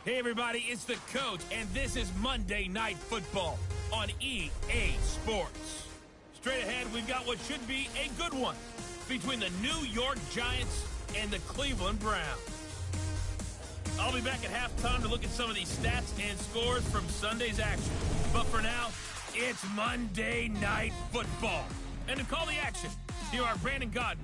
Hey everybody, it's the Coach, and this is Monday Night Football on EA Sports. Straight ahead, we've got what should be a good one between the New York Giants and the Cleveland Browns. I'll be back at halftime to look at some of these stats and scores from Sunday's action. But for now, it's Monday Night Football. And to call the action, here are Brandon Gaudin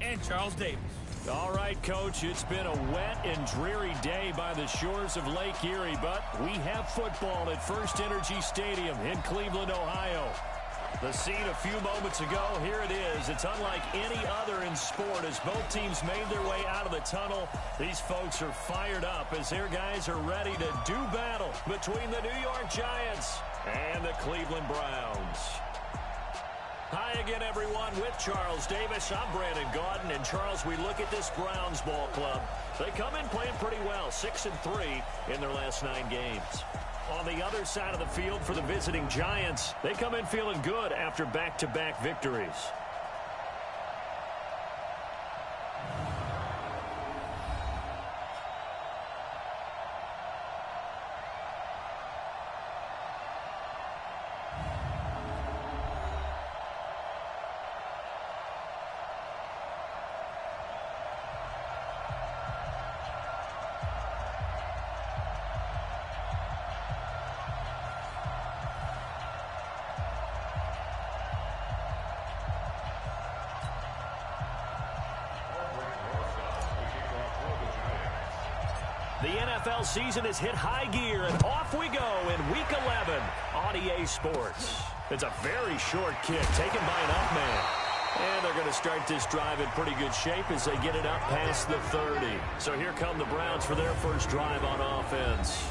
and Charles Davis. All right, Coach, it's been a wet and dreary day by the shores of Lake Erie, but we have football at First Energy Stadium in Cleveland, Ohio. The scene a few moments ago, here it is. It's unlike any other in sport as both teams made their way out of the tunnel. These folks are fired up as their guys are ready to do battle between the New York Giants and the Cleveland Browns. Hi again, everyone. With Charles Davis, I'm Brandon Gaudin. And, Charles, we look at this Browns ball club. They come in playing pretty well, 6-3 in their last 9 games. On the other side of the field for the visiting Giants, they come in feeling good after back-to-back victories. The NFL season has hit high gear, and off we go in Week 11 on EA Sports. It's a very short kick taken by an up man. And they're going to start this drive in pretty good shape as they get it up past the 30. So here come the Browns for their first drive on offense.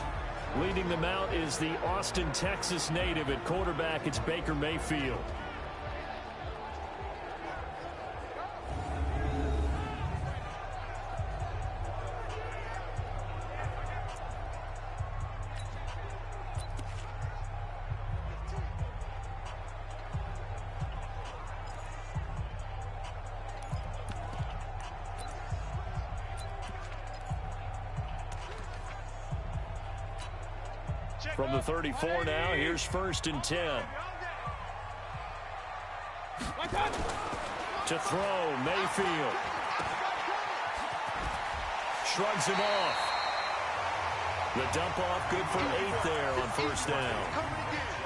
Leading them out is the Austin, Texas native at quarterback. It's Baker Mayfield. From the 34 now, here's 1st and 10. To throw, Mayfield. Shrugs him off. The dump off, good for 8 there on 1st down.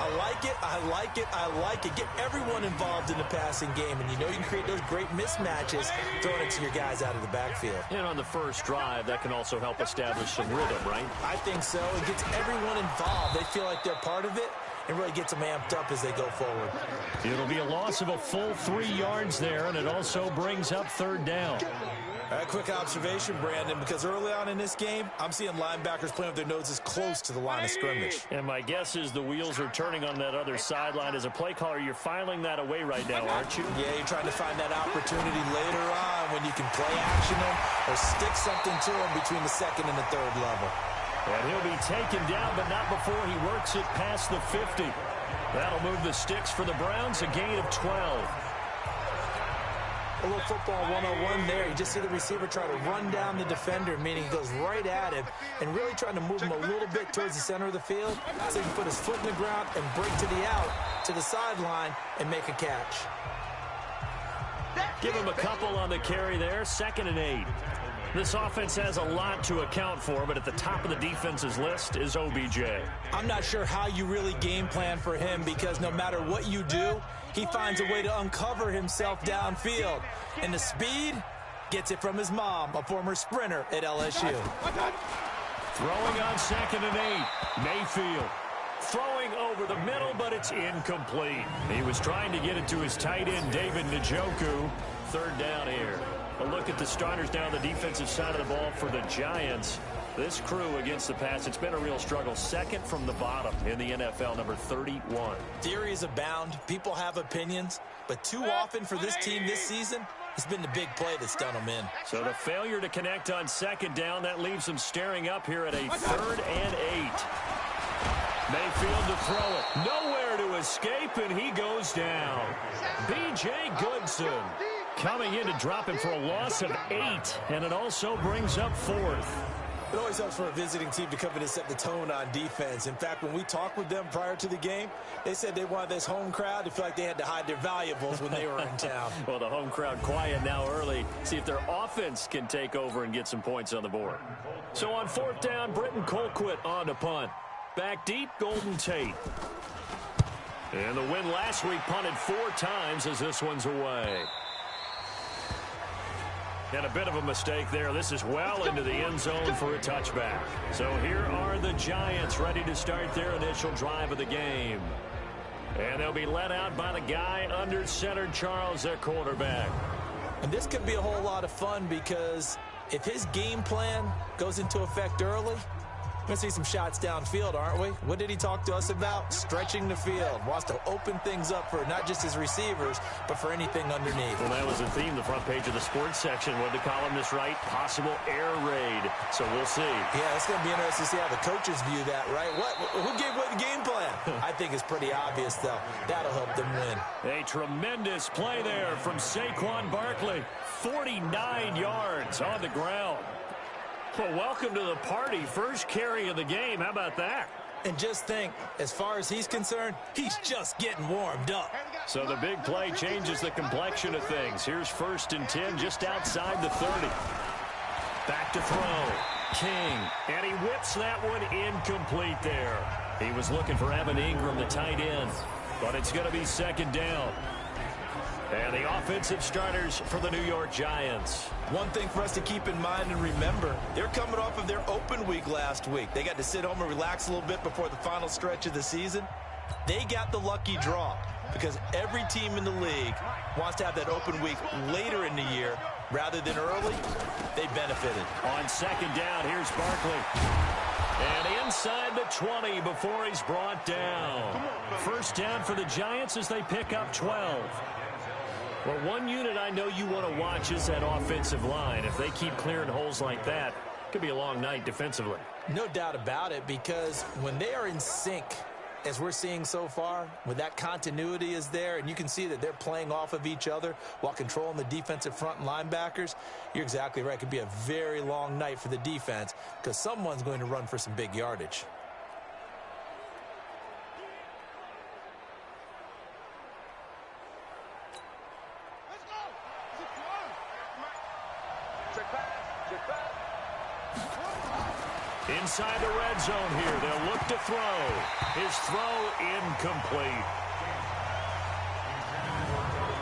I like it, I like it, I like it. Get everyone involved in the passing game, and you know you can create those great mismatches throwing it to your guys out of the backfield. And on the first drive, that can also help establish some rhythm, right? I think so. It gets everyone involved. They feel like they're part of it, and really gets them amped up as they go forward. It'll be a loss of a full 3 yards there, and it also brings up 3rd down. A quick observation, Brandon, because early on in this game, I'm seeing linebackers playing with their noses close to the line of scrimmage. And my guess is the wheels are turning on that other sideline. As a play caller, you're filing that away right now, aren't you? Yeah, you're trying to find that opportunity later on when you can play action them or stick something to them between the 2nd and the 3rd level. And he'll be taken down, but not before he works it past the 50. That'll move the sticks for the Browns, a gain of 12. A little football 101 there. You just see the receiver try to run down the defender, meaning he goes right at him and really trying to move him a little bit towards the center of the field so he can put his foot in the ground and break to the out, to the sideline, and make a catch. Give him a couple on the carry there, 2nd and 8. This offense has a lot to account for, but at the top of the defense's list is OBJ. I'm not sure how you really game plan for him because no matter what you do, he finds a way to uncover himself downfield. And the speed gets it from his mom, a former sprinter at LSU. Throwing on 2nd and 8. Mayfield throwing over the middle, but it's incomplete. He was trying to get it to his tight end, David Njoku. 3rd down here. A look at the starters down the defensive side of the ball for the Giants. This crew against the pass, it's been a real struggle. 2nd from the bottom in the NFL, number 31. Theories abound. People have opinions. But too often for this team this season, it's been the big play that's done them in. So the failure to connect on 2nd down, that leaves them staring up here at a 3rd and 8. Mayfield to throw it. Nowhere to escape, and he goes down. B.J. Goodson coming in to drop him for a loss of 8, and it also brings up 4th. It always helps for a visiting team to come in and set the tone on defense. In fact, when we talked with them prior to the game, they said they wanted this home crowd to feel like they had to hide their valuables when they were in town. Well, the home crowd quiet now early. See if their offense can take over and get some points on the board. So on 4th down, Britton Colquitt on to punt. Back deep, Golden Tate. And the win last week punted 4 times as this one's away. And a bit of a mistake there. This is well into the end zone for a touchback. So here are the Giants ready to start their initial drive of the game. And they'll be led out by the guy under center, Charles, their quarterback. And this could be a whole lot of fun because if his game plan goes into effect early, we're going to see some shots downfield, aren't we? What did he talk to us about? Stretching the field. Wants to open things up for not just his receivers, but for anything underneath. Well, that was the theme, the front page of the sports section. What the columnist write? Possible air raid. So we'll see. Yeah, it's going to be interesting to see how the coaches view that, right? Who gave away the game plan? I think it's pretty obvious, though. That'll help them win. A tremendous play there from Saquon Barkley. 49 yards on the ground. Well, welcome to the party. First carry of the game. How about that? And just think, as far as he's concerned, he's just getting warmed up. So the big play changes the complexion of things. Here's 1st and 10 just outside the 30. Back to throw. King. And he whips that one incomplete there. He was looking for Evan Ingram, the tight end. But it's going to be 2nd down. And the offensive starters for the New York Giants. One thing for us to keep in mind and remember, they're coming off of their open week last week. They got to sit home and relax a little bit before the final stretch of the season. They got the lucky draw because every team in the league wants to have that open week later in the year rather than early. They benefited. On 2nd down, here's Barkley. And inside the 20 before he's brought down. 1st down for the Giants as they pick up 12. Well, one unit I know you want to watch is that offensive line. If they keep clearing holes like that, it could be a long night defensively. No doubt about it, because when they are in sync, as we're seeing so far, when that continuity is there, and you can see that they're playing off of each other while controlling the defensive front and linebackers, you're exactly right. It could be a very long night for the defense because someone's going to run for some big yardage. Inside the red zone here, they'll look to throw. His throw incomplete.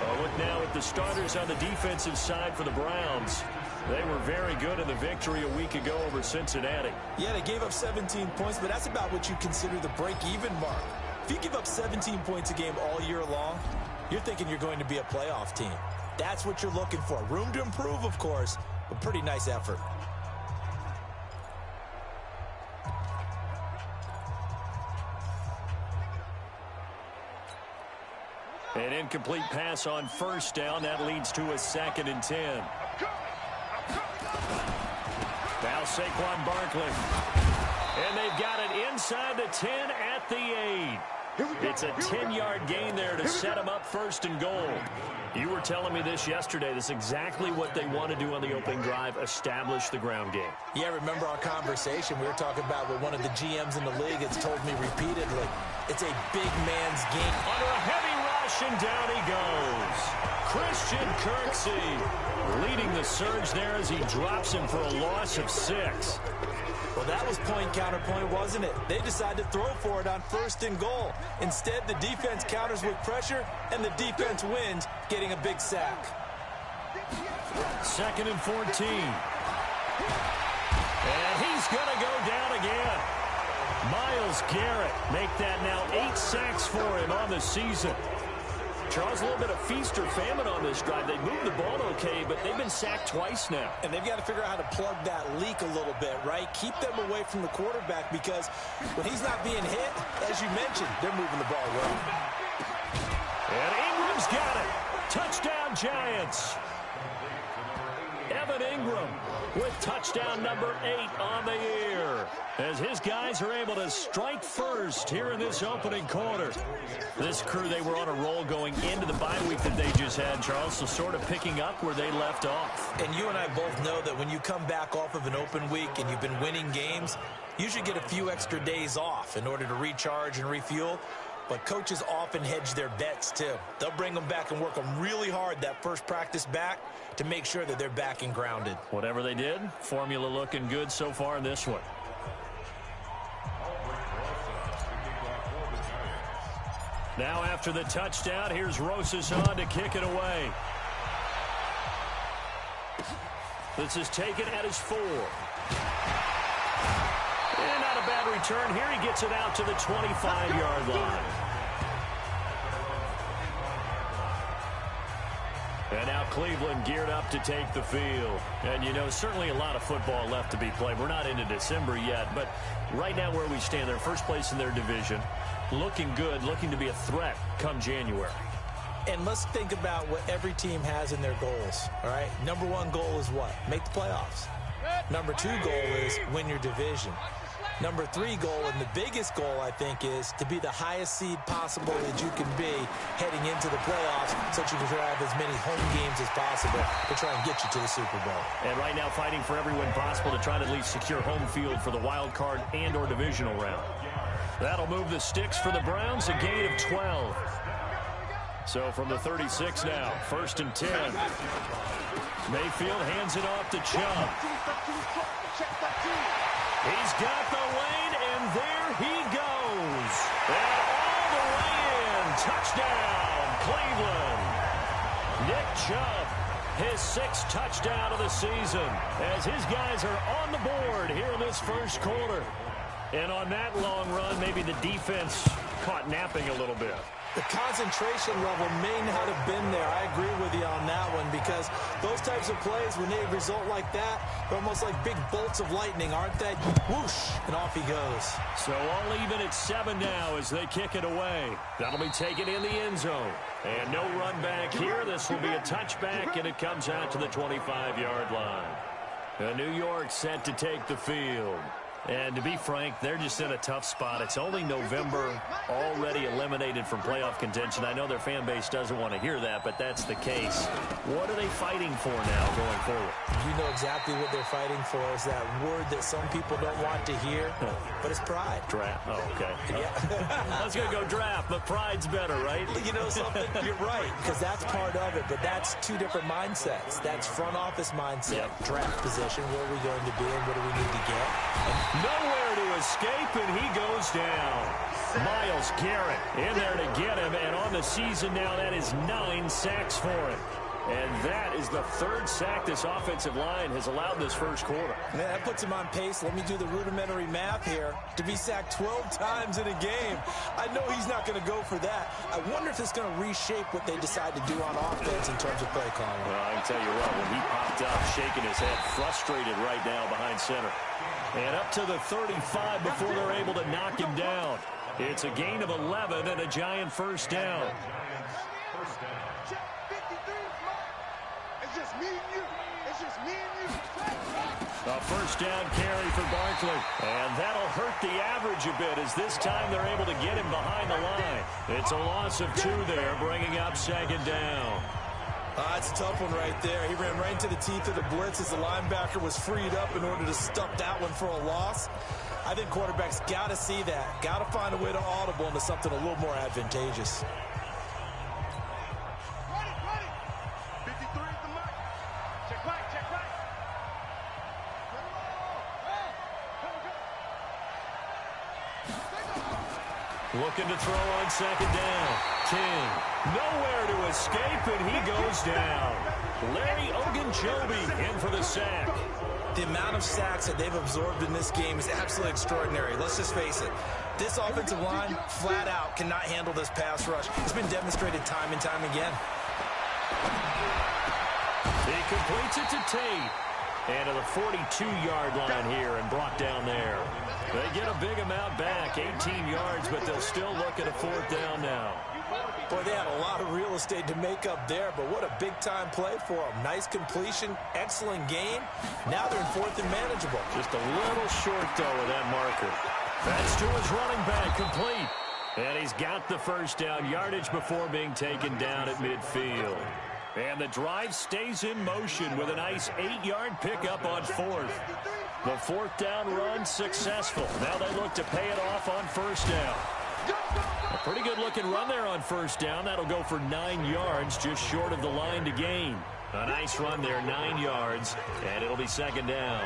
Oh, look now at the starters on the defensive side for the Browns. They were very good in the victory a week ago over Cincinnati. Yeah, they gave up 17 points, but that's about what you consider the break-even mark. If you give up 17 points a game all year long, you're thinking you're going to be a playoff team. That's what you're looking for. Room to improve, of course, but pretty nice effort. An incomplete pass on 1st down. That leads to a 2nd and 10. Now Saquon Barkley. And they've got it inside the 10 at the 8. It's a 10-yard gain there to set them up 1st and goal. You were telling me this yesterday. This is exactly what they want to do on the opening drive, establish the ground game. Yeah, remember our conversation. We were talking about what one of the GMs in the league has told me repeatedly. It's a big man's game. Under a heavy rush, and down he goes. Christian Kirksey leading the surge there as he drops him for a loss of 6. Well, that was point counterpoint, wasn't it? They decided to throw for it on 1st and goal. Instead, the defense counters with pressure, and the defense wins, getting a big sack. 2nd and 14. And he's going to go down again. Myles Garrett make that now 8 sacks for him on the season. Charles, a little bit of feast or famine on this drive. They moved the ball okay, but they've been sacked twice now. And they've got to figure out how to plug that leak a little bit, right? Keep them away from the quarterback because when he's not being hit, as you mentioned, they're moving the ball well. And Ingram's got it. Touchdown, Giants. Evan Ingram with touchdown number 8 on the year, as his guys are able to strike first here in this opening quarter. This crew, they were on a roll going into the bye week that they just had, Charles, so sort of picking up where they left off. And you and I both know that when you come back off of an open week and you've been winning games, you should get a few extra days off in order to recharge and refuel. But coaches often hedge their bets, too. They'll bring them back and work them really hard that first practice back to make sure that they're back and grounded. Whatever they did, formula looking good so far in this one. Now after the touchdown, here's Rosas on to kick it away. This is taken at his 4. And not a bad return here. He gets it out to the 25-yard line. And now Cleveland geared up to take the field. And, you know, certainly a lot of football left to be played. We're not into December yet, but right now where we stand, they're first place in their division. Looking good, looking to be a threat come January. And let's think about what every team has in their goals, all right? Number 1 goal is what? Make the playoffs. Number 2 goal is win your division. Number 3 goal, and the biggest goal, I think, is to be the highest seed possible that you can be heading into the playoffs so that you can have as many home games as possible to try and get you to the Super Bowl. And right now fighting for every win possible to try to at least secure home field for the wild card and or divisional round. That'll move the sticks for the Browns, a gain of 12. So from the 36 now, 1st and 10. Mayfield hands it off to Chubb. He's got the lane, and there he goes. And all the way in. Touchdown, Cleveland. Nick Chubb, his 6th touchdown of the season, as his guys are on the board here in this first quarter. And on that long run, maybe the defense caught napping a little bit. The concentration level may not have been there. I agree with you on that one, because those types of plays, when they result like that, they're almost like big bolts of lightning, aren't they? Whoosh, and off he goes. So all even at 7 now as they kick it away. That'll be taken in the end zone. And no run back here. This will be a touchback, and it comes out to the 25-yard line. New York set to take the field. And to be frank, they're just in a tough spot. It's only November, already eliminated from playoff contention. I know their fan base doesn't want to hear that, but that's the case. What are they fighting for now going forward? You know exactly what they're fighting for. Is that word that some people don't want to hear, but it's pride. Draft. Oh, okay. Yeah. I was going to go draft, but pride's better, right? You know something? You're right, because that's part of it, but that's 2 different mindsets. That's front office mindset, draft position, where are we going to be and what do we need to get? And nowhere to escape, and he goes down. Myles Garrett in there to get him, and on the season now, that is 9 sacks for him. And that is the 3rd sack this offensive line has allowed this first quarter. Man, that puts him on pace. Let me do the rudimentary math here. To be sacked 12 times in a game, I know he's not going to go for that. I wonder if it's going to reshape what they decide to do on offense in terms of play calling. Well, I can tell you what, when he popped up, shaking his head, frustrated right now behind center. And up to the 35 before they're able to knock him down. It's a gain of 11 and a Giant first down. A first down carry for Barkley. And that'll hurt the average a bit, as this time they're able to get him behind the line. It's a loss of 2 there, bringing up 2nd down. That's a tough one right there. He ran right into the teeth of the blitz as the linebacker was freed up in order to stop that one for a loss. I think quarterbacks got to see that. Got to find a way to audible into something a little more advantageous. Looking to throw on 2nd down. King, nowhere to escape, and he goes down. Larry Ogunjobi in for the sack. The amount of sacks that they've absorbed in this game is absolutely extraordinary. Let's just face it. This offensive line, flat out, cannot handle this pass rush. It's been demonstrated time and time again. He completes it to Tate. And to the 42-yard line here and brought down there. They get a big amount back, 18 yards, but they'll still look at a 4th down now. Boy, they had a lot of real estate to make up there, but what a big-time play for them. Nice completion, excellent game. Now they're in fourth and manageable. Just a little short, though, with that marker. That's to his running back, complete. And he's got the first down, yardage before being taken down at midfield. And the drive stays in motion with a nice 8-yard pickup on fourth. The fourth down run successful. Now they look to pay it off on first down. A pretty good-looking run there on first down. That'll go for 9 yards, just short of the line to gain. A nice run there, 9 yards, and it'll be second down.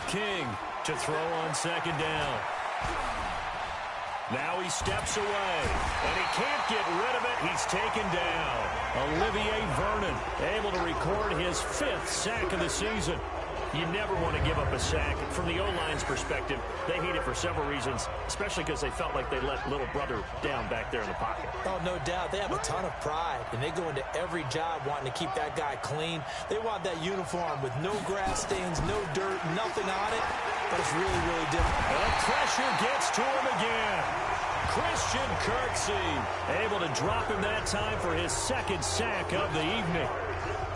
King to throw on second down. Now he steps away, and he can't get rid of it. He's taken down. Olivier Vernon able to record his 5th sack of the season. You never want to give up a sack. From the O-line's perspective, they hate it for several reasons, especially because they felt like they let little brother down back there in the pocket. Oh, no doubt. They have a ton of pride, and they go into every job wanting to keep that guy clean. They want that uniform with no grass stains, no dirt, nothing on it, but it's really, really different. The pressure gets to him again. Christian Kirksey able to drop him that time for his 2nd sack of the evening.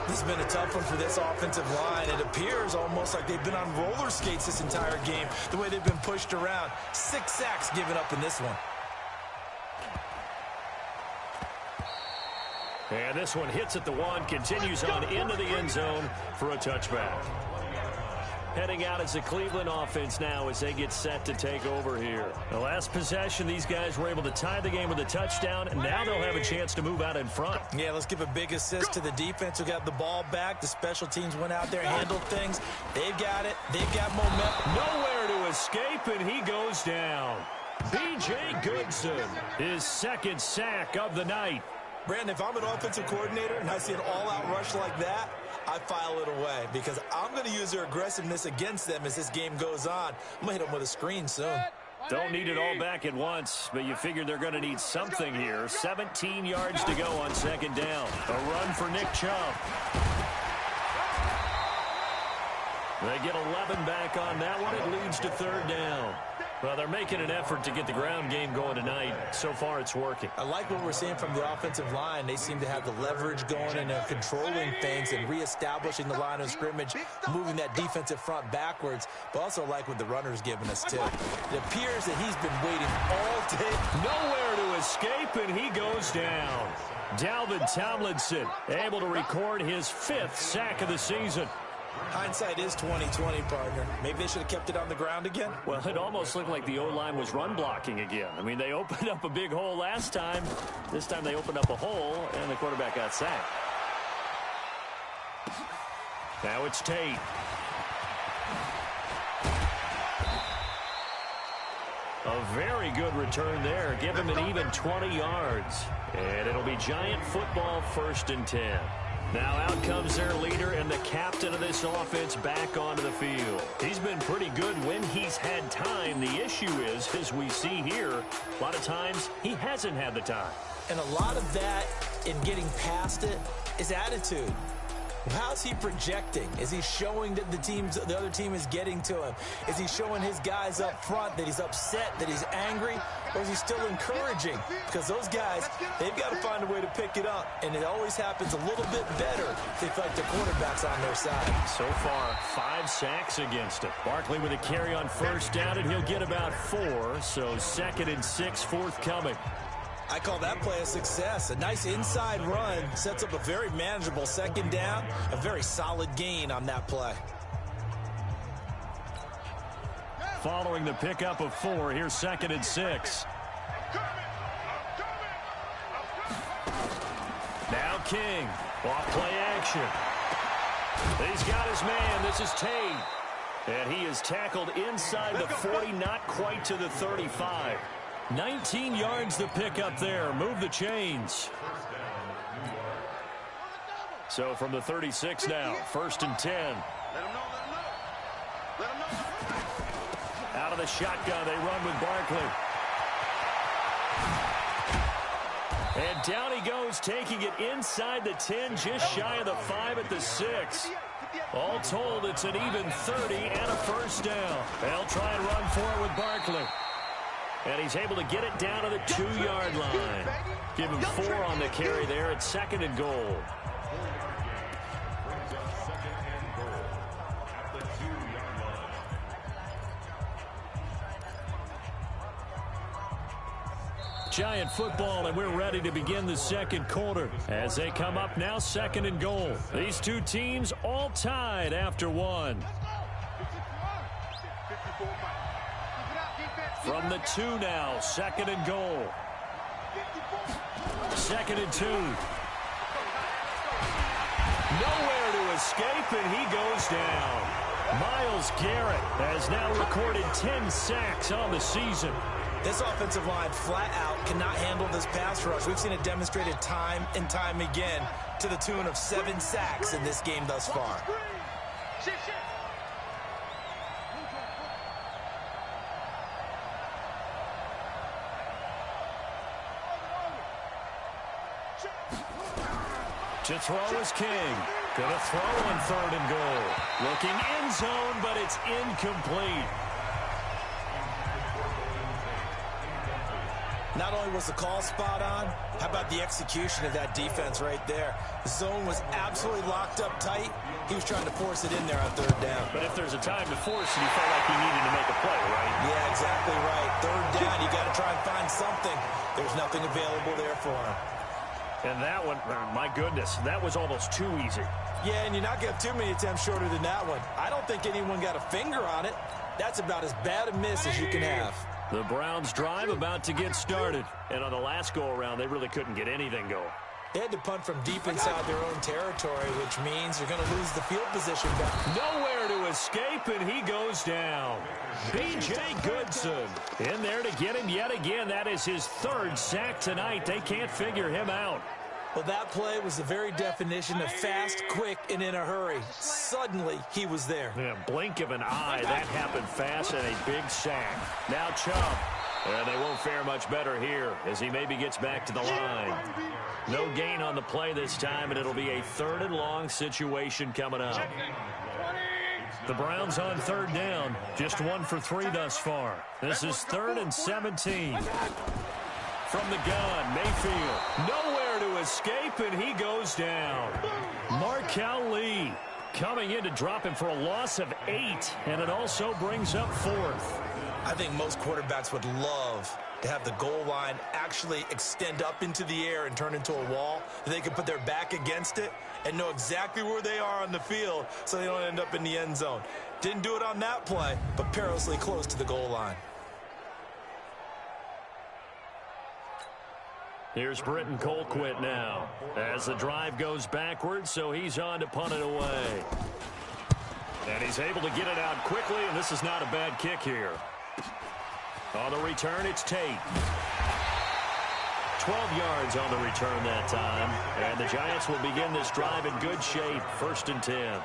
This has been a tough one for this offensive line. It appears almost like they've been on roller skates this entire game, the way they've been pushed around. 6 sacks given up in this one. And this one hits at the 1, continues on into the end zone for a touchback. Heading out as the Cleveland offense now as they get set to take over here. The last possession, these guys were able to tie the game with a touchdown, and now they'll have a chance to move out in front. Yeah, let's give a big assist to the defense who got the ball back. The special teams went out there and handled things. They've got it. They've got momentum. Nowhere to escape, and he goes down. B.J. Goodson, his 2nd sack of the night. Brandon, if I'm an offensive coordinator and I see an all-out rush like that, I file it away because I'm going to use their aggressiveness against them as this game goes on. I'm going to hit them with a screen soon. Don't need it all back at once, but you figure they're going to need something here. 17 yards to go on second down. A run for Nick Chubb. They get 11 back on that one. It leads to third down. Well, they're making an effort to get the ground game going tonight. So far, it's working. I like what we're seeing from the offensive line. They seem to have the leverage going and they're controlling things and reestablishing the line of scrimmage, moving that defensive front backwards. But also like what the runner's giving us, too. It appears that he's been waiting all day. Nowhere to escape, and he goes down. Dalvin Tomlinson able to record his 5th sack of the season. Hindsight is 20/20, partner. Maybe they should have kept it on the ground again. Well, it almost looked like the O-line was run blocking again. I mean, they opened up a big hole last time. This time they opened up a hole, and the quarterback got sacked. Now it's Tate. A very good return there. Give him an even 20 yards. And it'll be Giant football, 1st and 10. Now out comes their leader and the captain of this offense back onto the field. He's been pretty good when he's had time. The issue is, as we see here, a lot of times he hasn't had the time. And a lot of that in getting past it is attitude. How's he projecting? Is he showing that the other team is getting to him? Is he showing his guys up front that he's upset, that he's angry? Or is he still encouraging? Because those guys, they've got to find a way to pick it up. And it always happens a little bit better if they feel like the quarterback's on their side. So far, 5 sacks against him. Barkley with a carry on first down, and he'll get about 4. So 2nd and 6 forthcoming. I call that play a success. A nice inside run sets up a very manageable second down. A very solid gain on that play. Following the pickup of 4, here's 2nd and 6. Now King, off play action. He's got his man. This is Tate. And he is tackled inside the 40, not quite to the 35. 19 yards the pickup there. Move the chains. So from the 36 now, 1st and 10. Out of the shotgun, they run with Barkley. And down he goes, taking it inside the 10, just shy of the 5 at the 6. All told, it's an even 30 and a first down. They'll try and run for it with Barkley. And he's able to get it down to the 2-yard line. Give him 4 on the carry there at 2nd and goal. Giant football, and we're ready to begin the second quarter as they come up now 2nd and goal. These two teams all tied after 1. From the 2 now, 2nd and goal. 2nd and 2. Nowhere to escape, and he goes down. Myles Garrett has now recorded 10 sacks on the season. This offensive line flat out cannot handle this pass rush. We've seen it demonstrated time and time again to the tune of 7 sacks in this game thus far. To throw is King. Gonna throw on 3rd and goal. Looking end zone, but it's incomplete. Not only was the call spot on, how about the execution of that defense right there? The zone was absolutely locked up tight. He was trying to force it in there on 3rd down. But if there's a time to force it, he felt like he needed to make a play, right? Yeah, exactly right. 3rd down, you got to try and find something. There's nothing available there for him. And that one, my goodness, that was almost too easy. Yeah, and you're not going to have too many attempts shorter than that one. I don't think anyone got a finger on it. That's about as bad a miss as you can have. The Browns' drive about to get started. And on the last go-around, they really couldn't get anything going. They had to punt from deep inside their own territory, which means you're going to lose the field position back. Nowhere to escape, and he goes down. B.J. Goodson in there to get him yet again. That is his 3rd sack tonight. They can't figure him out. Well, that play was the very definition of fast, quick, and in a hurry. Suddenly, he was there. Yeah, blink of an eye, that happened fast, and a big sack. Now Chubb. And they won't fare much better here as he maybe gets back to the line. No gain on the play this time, and it'll be a 3rd and long situation coming up. The Browns on 3rd down. Just 1 for 3 thus far. This is 3rd and 17. From the gun, Mayfield. Nowhere to escape, and he goes down. Markel Lee coming in to drop him for a loss of 8, and it also brings up 4th. I think most quarterbacks would love to have the goal line actually extend up into the air and turn into a wall. They can put their back against it and know exactly where they are on the field so they don't end up in the end zone. Didn't do it on that play, but perilously close to the goal line. Here's Britton Colquitt now as the drive goes backwards, so he's on to punt it away. And he's able to get it out quickly, and this is not a bad kick here. On the return, it's Tate. 12 yards on the return that time. And the Giants will begin this drive in good shape. 1st and 10.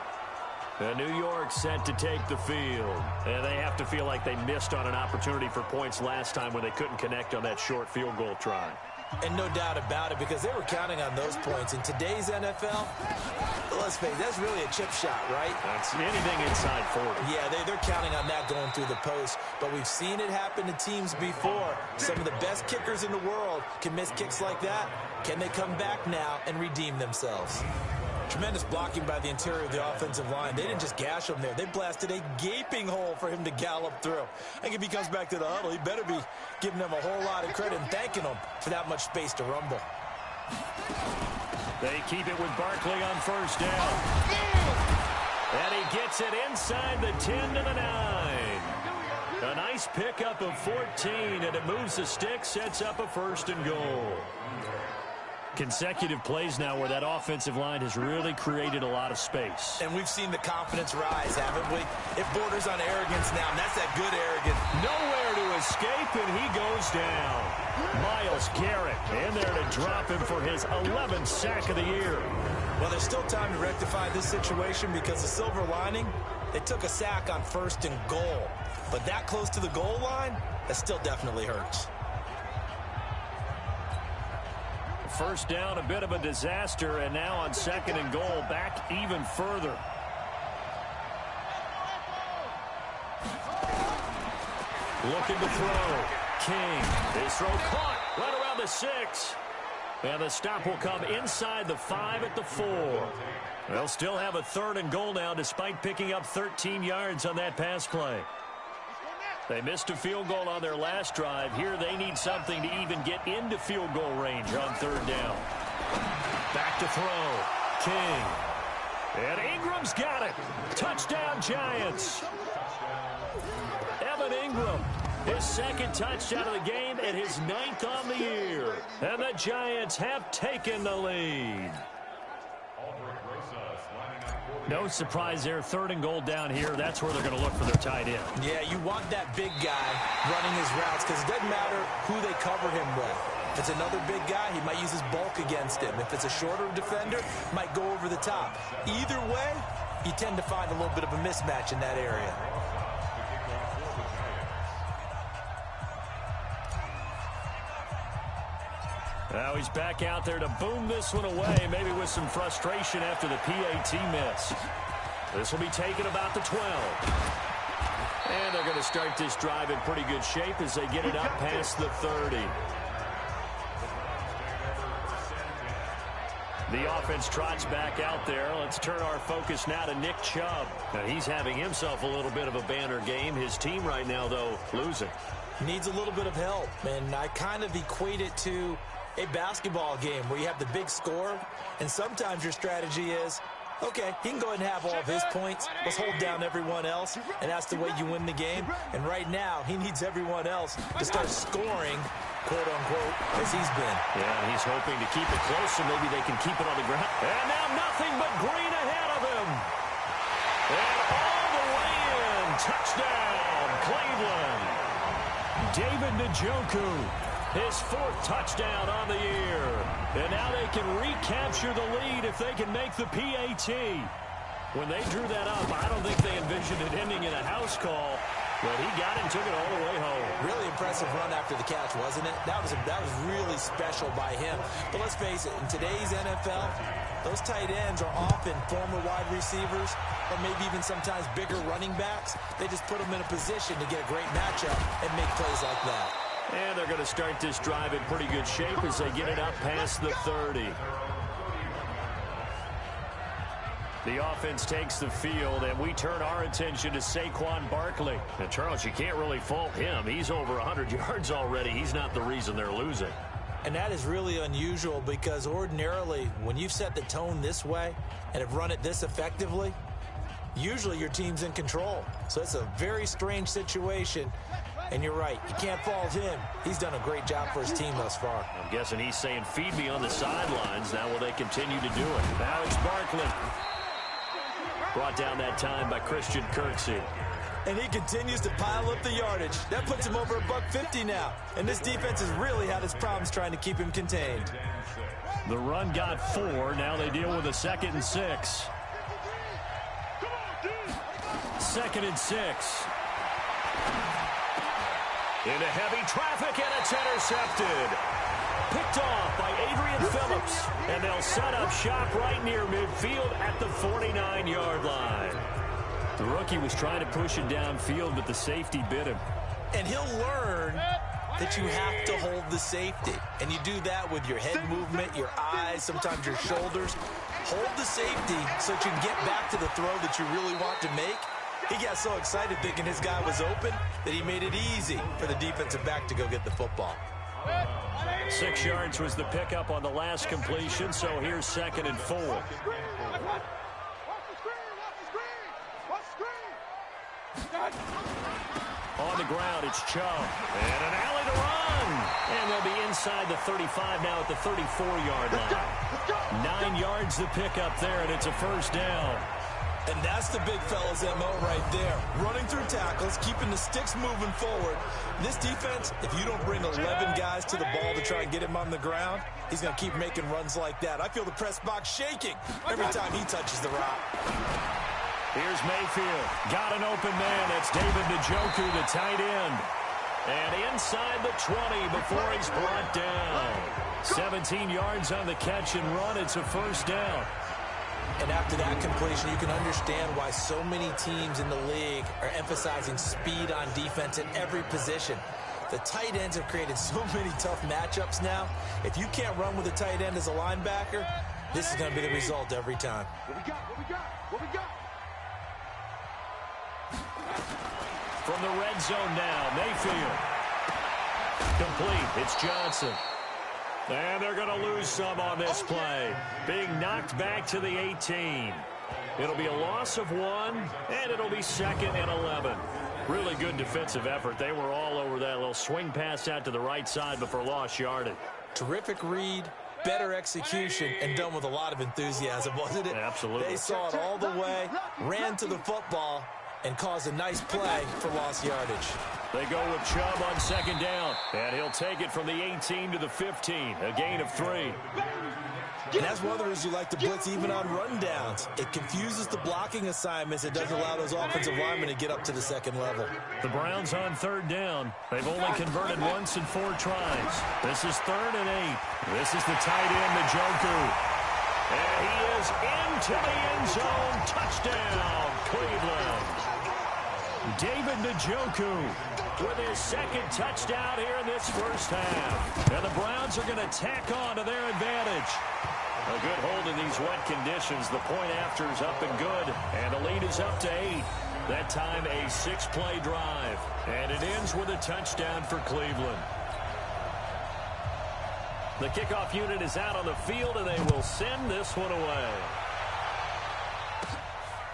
And New York set to take the field. And they have to feel like they missed on an opportunity for points last time when they couldn't connect on that short field goal try. And no doubt about it, because they were counting on those points. In today's NFL, let's face it, that's really a chip shot, right? That's anything inside 40. Yeah, they're counting on that going through the post. But we've seen it happen to teams before. Some of the best kickers in the world can miss kicks like that. Can they come back now and redeem themselves? Tremendous blocking by the interior of the offensive line. They didn't just gash him there. They blasted a gaping hole for him to gallop through. I think if he comes back to the huddle, he better be giving them a whole lot of credit and thanking them for that much space to rumble. They keep it with Barkley on 1st down. And he gets it inside the 10 to the 9. A nice pickup of 14, and it moves the stick, sets up a 1st and goal. Consecutive plays now where that offensive line has really created a lot of space. And we've seen the confidence rise, haven't we? It borders on arrogance now, and that's that good arrogance. Nowhere to escape, and he goes down. Myles Garrett in there to drop him for his 11th sack of the year. Well, there's still time to rectify this situation because the silver lining, they took a sack on 1st and goal. But that close to the goal line, that still definitely hurts. first down, a bit of a disaster, and now on 2nd and goal, back even further. Looking to throw. King. His throw caught right around the 6. And the stop will come inside the 5 at the 4. They'll still have a 3rd and goal now despite picking up 13 yards on that pass play. They missed a field goal on their last drive. Here they need something to even get into field goal range on 3rd down. Back to throw. King. And Ingram's got it. Touchdown, Giants. Evan Ingram. His 2nd touchdown of the game and his 9th on the year. And the Giants have taken the lead. No surprise there. 3rd and goal down here. That's where they're going to look for their tight end. Yeah, you want that big guy running his routes because it doesn't matter who they cover him with. If it's another big guy, he might use his bulk against him. If it's a shorter defender, might go over the top. Either way, you tend to find a little bit of a mismatch in that area. Now he's back out there to boom this one away, maybe with some frustration after the PAT miss. This will be taken about the 12. And they're going to start this drive in pretty good shape as they get it up past the 30. The offense trots back out there. Let's turn our focus now to Nick Chubb. Now he's having himself a little bit of a banner game. His team right now, though, losing. Needs a little bit of help, and I kind of equate it to a basketball game where you have the big score, and sometimes your strategy is, okay, he can go ahead and have all of his points. Let's hold down everyone else, and that's the way you win the game. And right now, he needs everyone else to start scoring, quote-unquote, as he's been. Yeah, he's hoping to keep it close so maybe they can keep it on the ground. And now nothing but green ahead of him. And all the way in. Touchdown, Cleveland. David Njoku. His 4th touchdown on the year. And now they can recapture the lead if they can make the PAT. When they drew that up, I don't think they envisioned it ending in a house call. But he got it and took it all the way home. Really impressive run after the catch, wasn't it? That was really special by him. But let's face it, in today's NFL, those tight ends are often former wide receivers or maybe even sometimes bigger running backs. They just put them in a position to get a great matchup and make plays like that. And they're going to start this drive in pretty good shape as they get it up past the 30. The offense takes the field, and we turn our attention to Saquon Barkley. And, Charles, you can't really fault him. He's over 100 yards already. He's not the reason they're losing. And that is really unusual because ordinarily, when you've set the tone this way and have run it this effectively, usually your team's in control. So it's a very strange situation. And you're right, you can't fault him. He's done a great job for his team thus far. I'm guessing he's saying, feed me on the sidelines. Now will they continue to do it? Now it's Barkley. Brought down that time by Christian Kirksey. And he continues to pile up the yardage. That puts him over $150 now. And this defense has really had its problems trying to keep him contained. The run got 4. Now they deal with a 2nd and 6. 2nd and 6. Into heavy traffic, and it's intercepted. Picked off by Adrian Phillips. And they'll set up shop right near midfield at the 49-yard line. The rookie was trying to push it downfield, but the safety bit him. And he'll learn that you have to hold the safety. And you do that with your head movement, your eyes, sometimes your shoulders. Hold the safety so that you can get back to the throw that you really want to make. He got so excited thinking his guy was open that he made it easy for the defensive back to go get the football. 6 yards was the pickup on the last completion, so here's 2nd and 4. On the ground, it's Chubb. And an alley to run. And they'll be inside the 35 now at the 34-yard line. 9 yards the pickup there, and it's a first down. And that's the big fella's MO right there. Running through tackles, keeping the sticks moving forward. This defense, if you don't bring 11 guys to the ball to try and get him on the ground, he's going to keep making runs like that. I feel the press box shaking every time he touches the rock. Here's Mayfield. Got an open man. That's David Njoku, the tight end. And inside the 20 before he's brought down. 17 yards on the catch and run. It's a first down. And after that completion, you can understand why so many teams in the league are emphasizing speed on defense at every position. The tight ends have created so many tough matchups now. If you can't run with a tight end as a linebacker, this is going to be the result every time. What we got? What we got? What we got? From the red zone now, Mayfield. Complete. It's Johnson. And they're going to lose some on this play. Being knocked back to the 18. It'll be a loss of 1, and it'll be 2nd and 11. Really good defensive effort. They were all over that little swing pass out to the right side before lost yardage. Terrific read, better execution, and done with a lot of enthusiasm, wasn't it? Absolutely. They saw it all the way, ran to the football, and caused a nice play for lost yardage. They go with Chubb on 2nd down, and he'll take it from the 18 to the 15, a gain of 3. And that's one of the reasons you like to blitz even on rundowns. It confuses the blocking assignments. It doesn't allow those offensive linemen to get up to the second level. The Browns on 3rd down. They've only converted once in 4 tries. This is 3rd and 8. This is the tight end, Njoku. And he is into the end zone. Touchdown, Cleveland. David Njoku with his 2nd touchdown here in this first half. And the Browns are going to tack on to their advantage. A good hold in these wet conditions. The point after is up and good. And the lead is up to 8. That time a 6-play drive. And it ends with a touchdown for Cleveland. The kickoff unit is out on the field, and they will send this one away.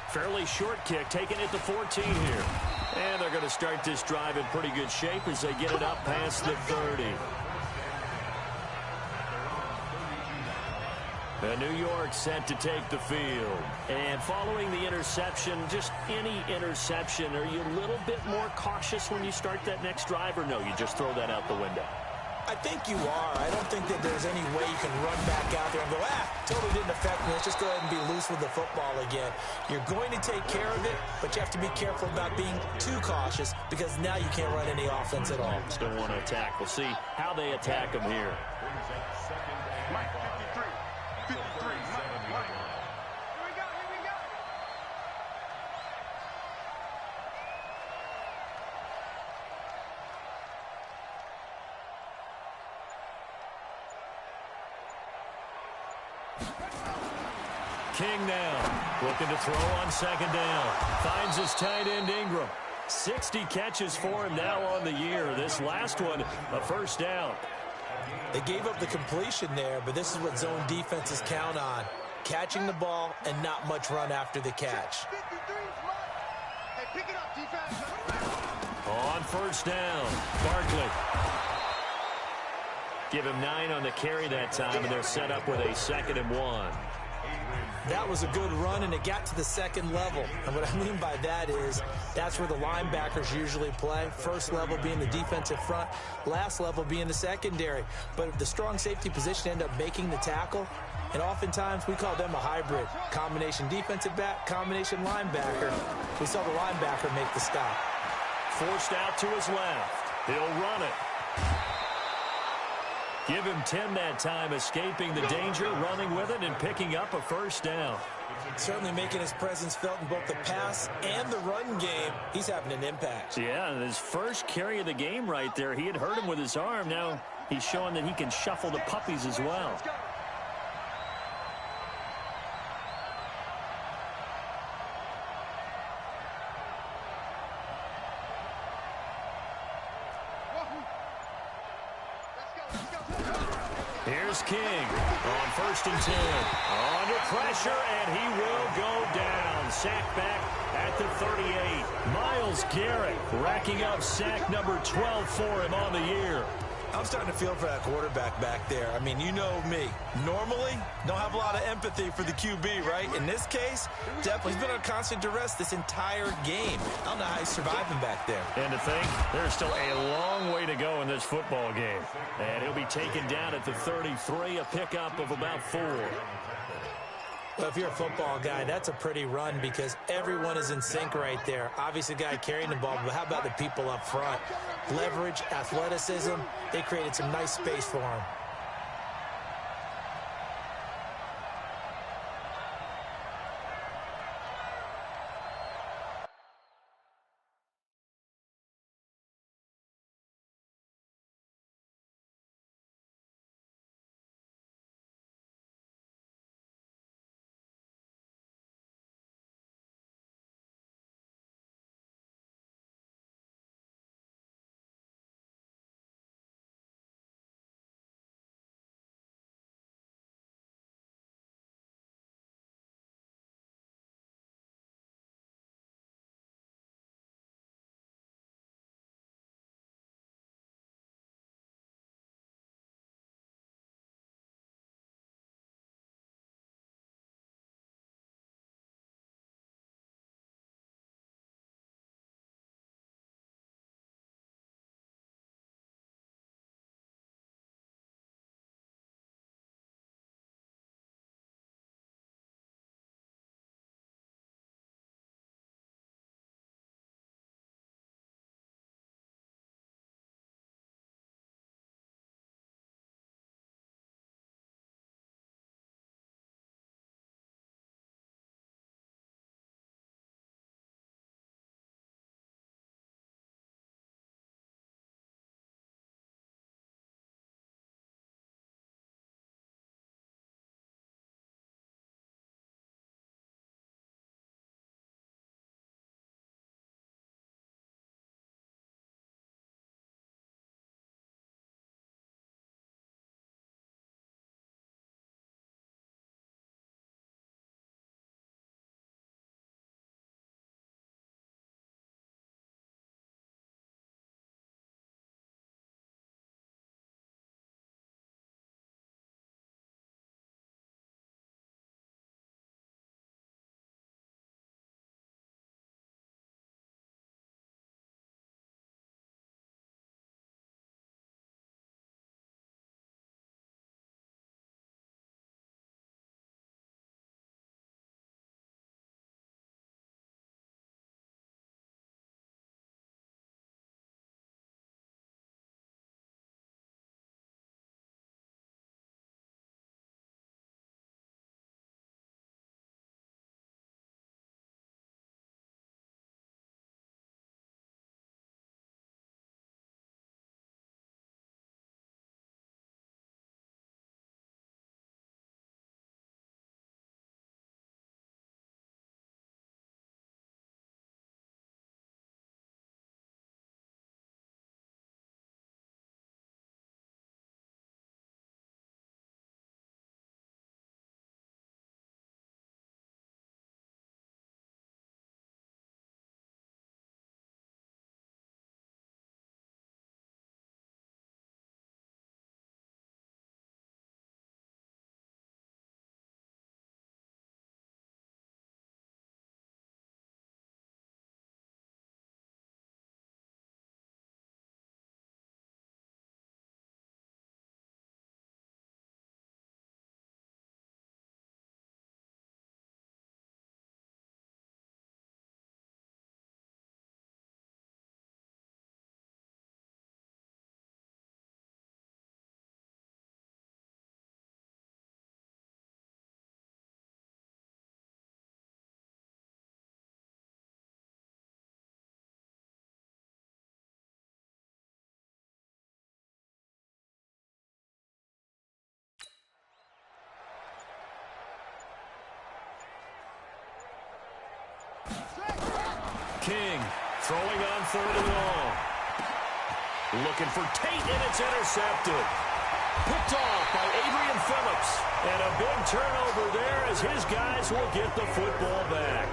Fairly short kick, taking it to 14 here. And they're going to start this drive in pretty good shape as they get it up past the 30. New York set to take the field. And following the interception, just any interception, are you a little bit more cautious when you start that next drive, or no, you just throw that out the window? I think you are. I don't think that there's any way you can run back out there and go, totally didn't affect me. Let's just go ahead and be loose with the football again. You're going to take care of it, but you have to be careful about being too cautious because now you can't run any offense at all. Still want to attack. We'll see how they attack them here. Mike, 53. 53. Mike. Here we go. Here we go. King now, looking to throw on 2nd down. Finds his tight end, Ingram. 60 catches for him now on the year. This last one, a first down. They gave up the completion there, but this is what zone defenses count on. Catching the ball and not much run after the catch. 53. Hey, pick it up, defense. On 1st down, Barkley. Give him 9 on the carry that time, and they're set up with a 2nd and 1. That was a good run, and it got to the 2nd level. And what I mean by that is that's where the linebackers usually play. First level being the defensive front, last level being the secondary. But the strong safety position ended up making the tackle, and oftentimes we call them a hybrid. Combination defensive back, combination linebacker. We saw the linebacker make the stop. Forced out to his left. He'll run it. Give him 10 that time, escaping the danger, running with it, and picking up a first down. Certainly making his presence felt in both the pass and the run game. He's having an impact. Yeah, his first carry of the game right there. He had hurt him with his arm. Now he's showing that he can shuffle the puppies as well. Here's King on 1st and 10. Under pressure, and he will go down. Sack back at the 38. Myles Garrett racking up sack number 12 for him on the year. I'm starting to feel for that quarterback back there. I mean, you know me. Normally, don't have a lot of empathy for the QB, right? In this case, definitely he's been on constant duress this entire game. I don't know how he's surviving back there. And to think, there's still a long way to go in this football game. And he'll be taken down at the 33, a pickup of about 4. Well, if you're a football guy, that's a pretty run because everyone is in sync right there. Obviously, the guy carrying the ball, but how about the people up front? Leverage, athleticism, they created some nice space for him. King throwing on 3rd and long. Looking for Tate, and it's intercepted. Picked off by Adrian Phillips. And a big turnover there as his guys will get the football back.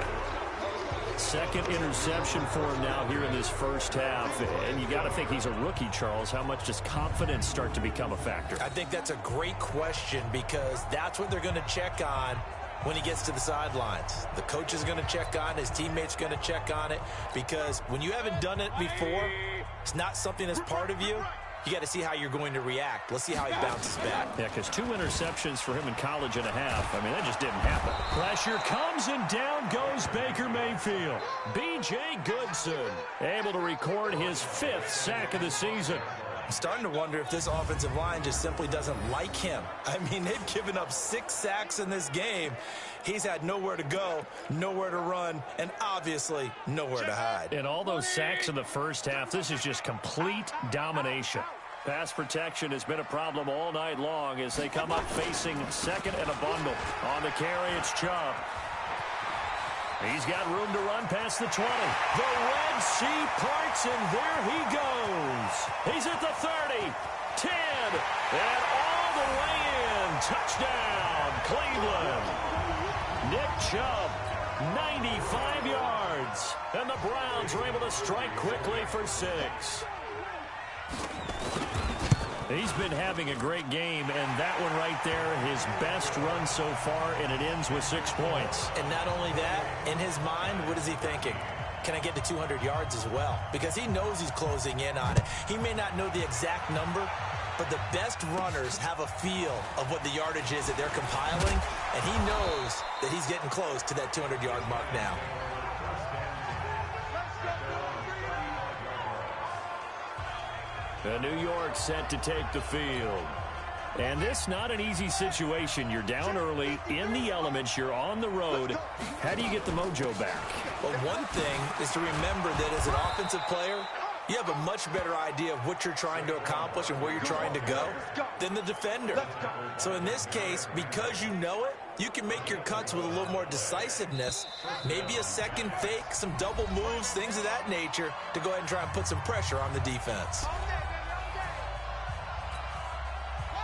Second interception for him now here in this first half. And you got to think he's a rookie, Charles. How much does confidence start to become a factor? I think that's a great question because that's what they're going to check on when he gets to the sidelines. The coach is going to check on, his teammates going to check on it, because when you haven't done it before, it's not something that's part of you. you got to see how you're going to react. Let's see how he bounces back. Yeah, because 2 interceptions for him in college and a half. I mean, that just didn't happen. Pressure comes, and down goes Baker Mayfield. B.J. Goodson able to record his 5th sack of the season. I'm starting to wonder if this offensive line just simply doesn't like him. I mean, they've given up 6 sacks in this game. He's had nowhere to go, nowhere to run, and obviously nowhere to hide. And all those sacks in the first half, this is just complete domination. Pass protection has been a problem all night long as they come up facing second and a bundle. On the carry, it's Chubb. He's got room to run past the 20. The Red Sea parts, and there he goes. He's at the 30, 10, and all the way in. Touchdown, Cleveland. Nick Chubb, 95 yards. And the Browns are able to strike quickly for 6. He's been having a great game, and that one right there, his best run so far, and it ends with 6 points. And not only that, in his mind, what is he thinking? Can I get to 200 yards as well? Because he knows he's closing in on it. He may not know the exact number, but the best runners have a feel of what the yardage is that they're compiling, and he knows that he's getting close to that 200-yard mark now. New York set to take the field. And this not an easy situation. You're down early, in the elements, you're on the road. How do you get the mojo back? Well, one thing is to remember that as an offensive player, you have a much better idea of what you're trying to accomplish and where you're trying to go than the defender. So in this case, because you know it, you can make your cuts with a little more decisiveness, maybe a second fake, some double moves, things of that nature, to go ahead and try and put some pressure on the defense.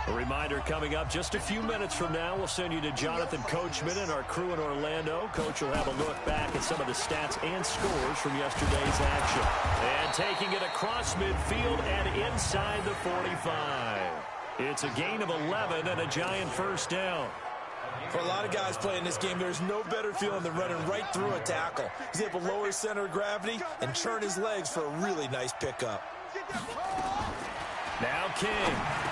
A reminder coming up just a few minutes from now. We'll send you to Jonathan Coachman and our crew in Orlando. Coach will have a look back at some of the stats and scores from yesterday's action. And taking it across midfield and inside the 45. It's a gain of 11 and a giant first down. For a lot of guys playing this game, there's no better feeling than running right through a tackle. He's able to lower his center of gravity and turn his legs for a really nice pickup. Now King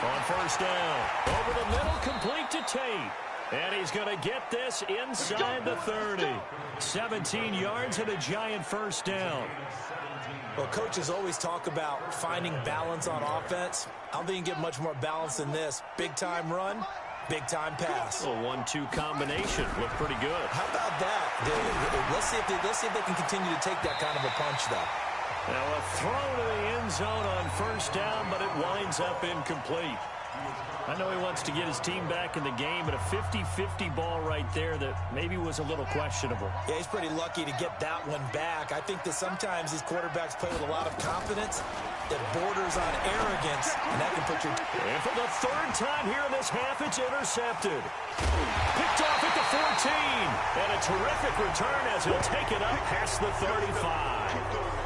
on first down. Over the middle, complete to Tate. And he's going to get this inside the 30. 17 yards and a giant first down. Well, coaches always talk about finding balance on offense. I don't think you can get much more balance than this. Big-time run, big-time pass. A 1-2 combination. Looked pretty good. How about that? Let's see if they can continue to take that kind of a punch, though. Now a throw to the end zone on first down, but it winds up incomplete. I know he wants to get his team back in the game, but a 50-50 ball right there that maybe was a little questionable. Yeah, he's pretty lucky to get that one back. I think that sometimes these quarterbacks play with a lot of confidence that borders on arrogance, and that can put you... And for the 3rd time here in this half, it's intercepted. Picked off at the 14, and a terrific return as he'll take it up past the 35.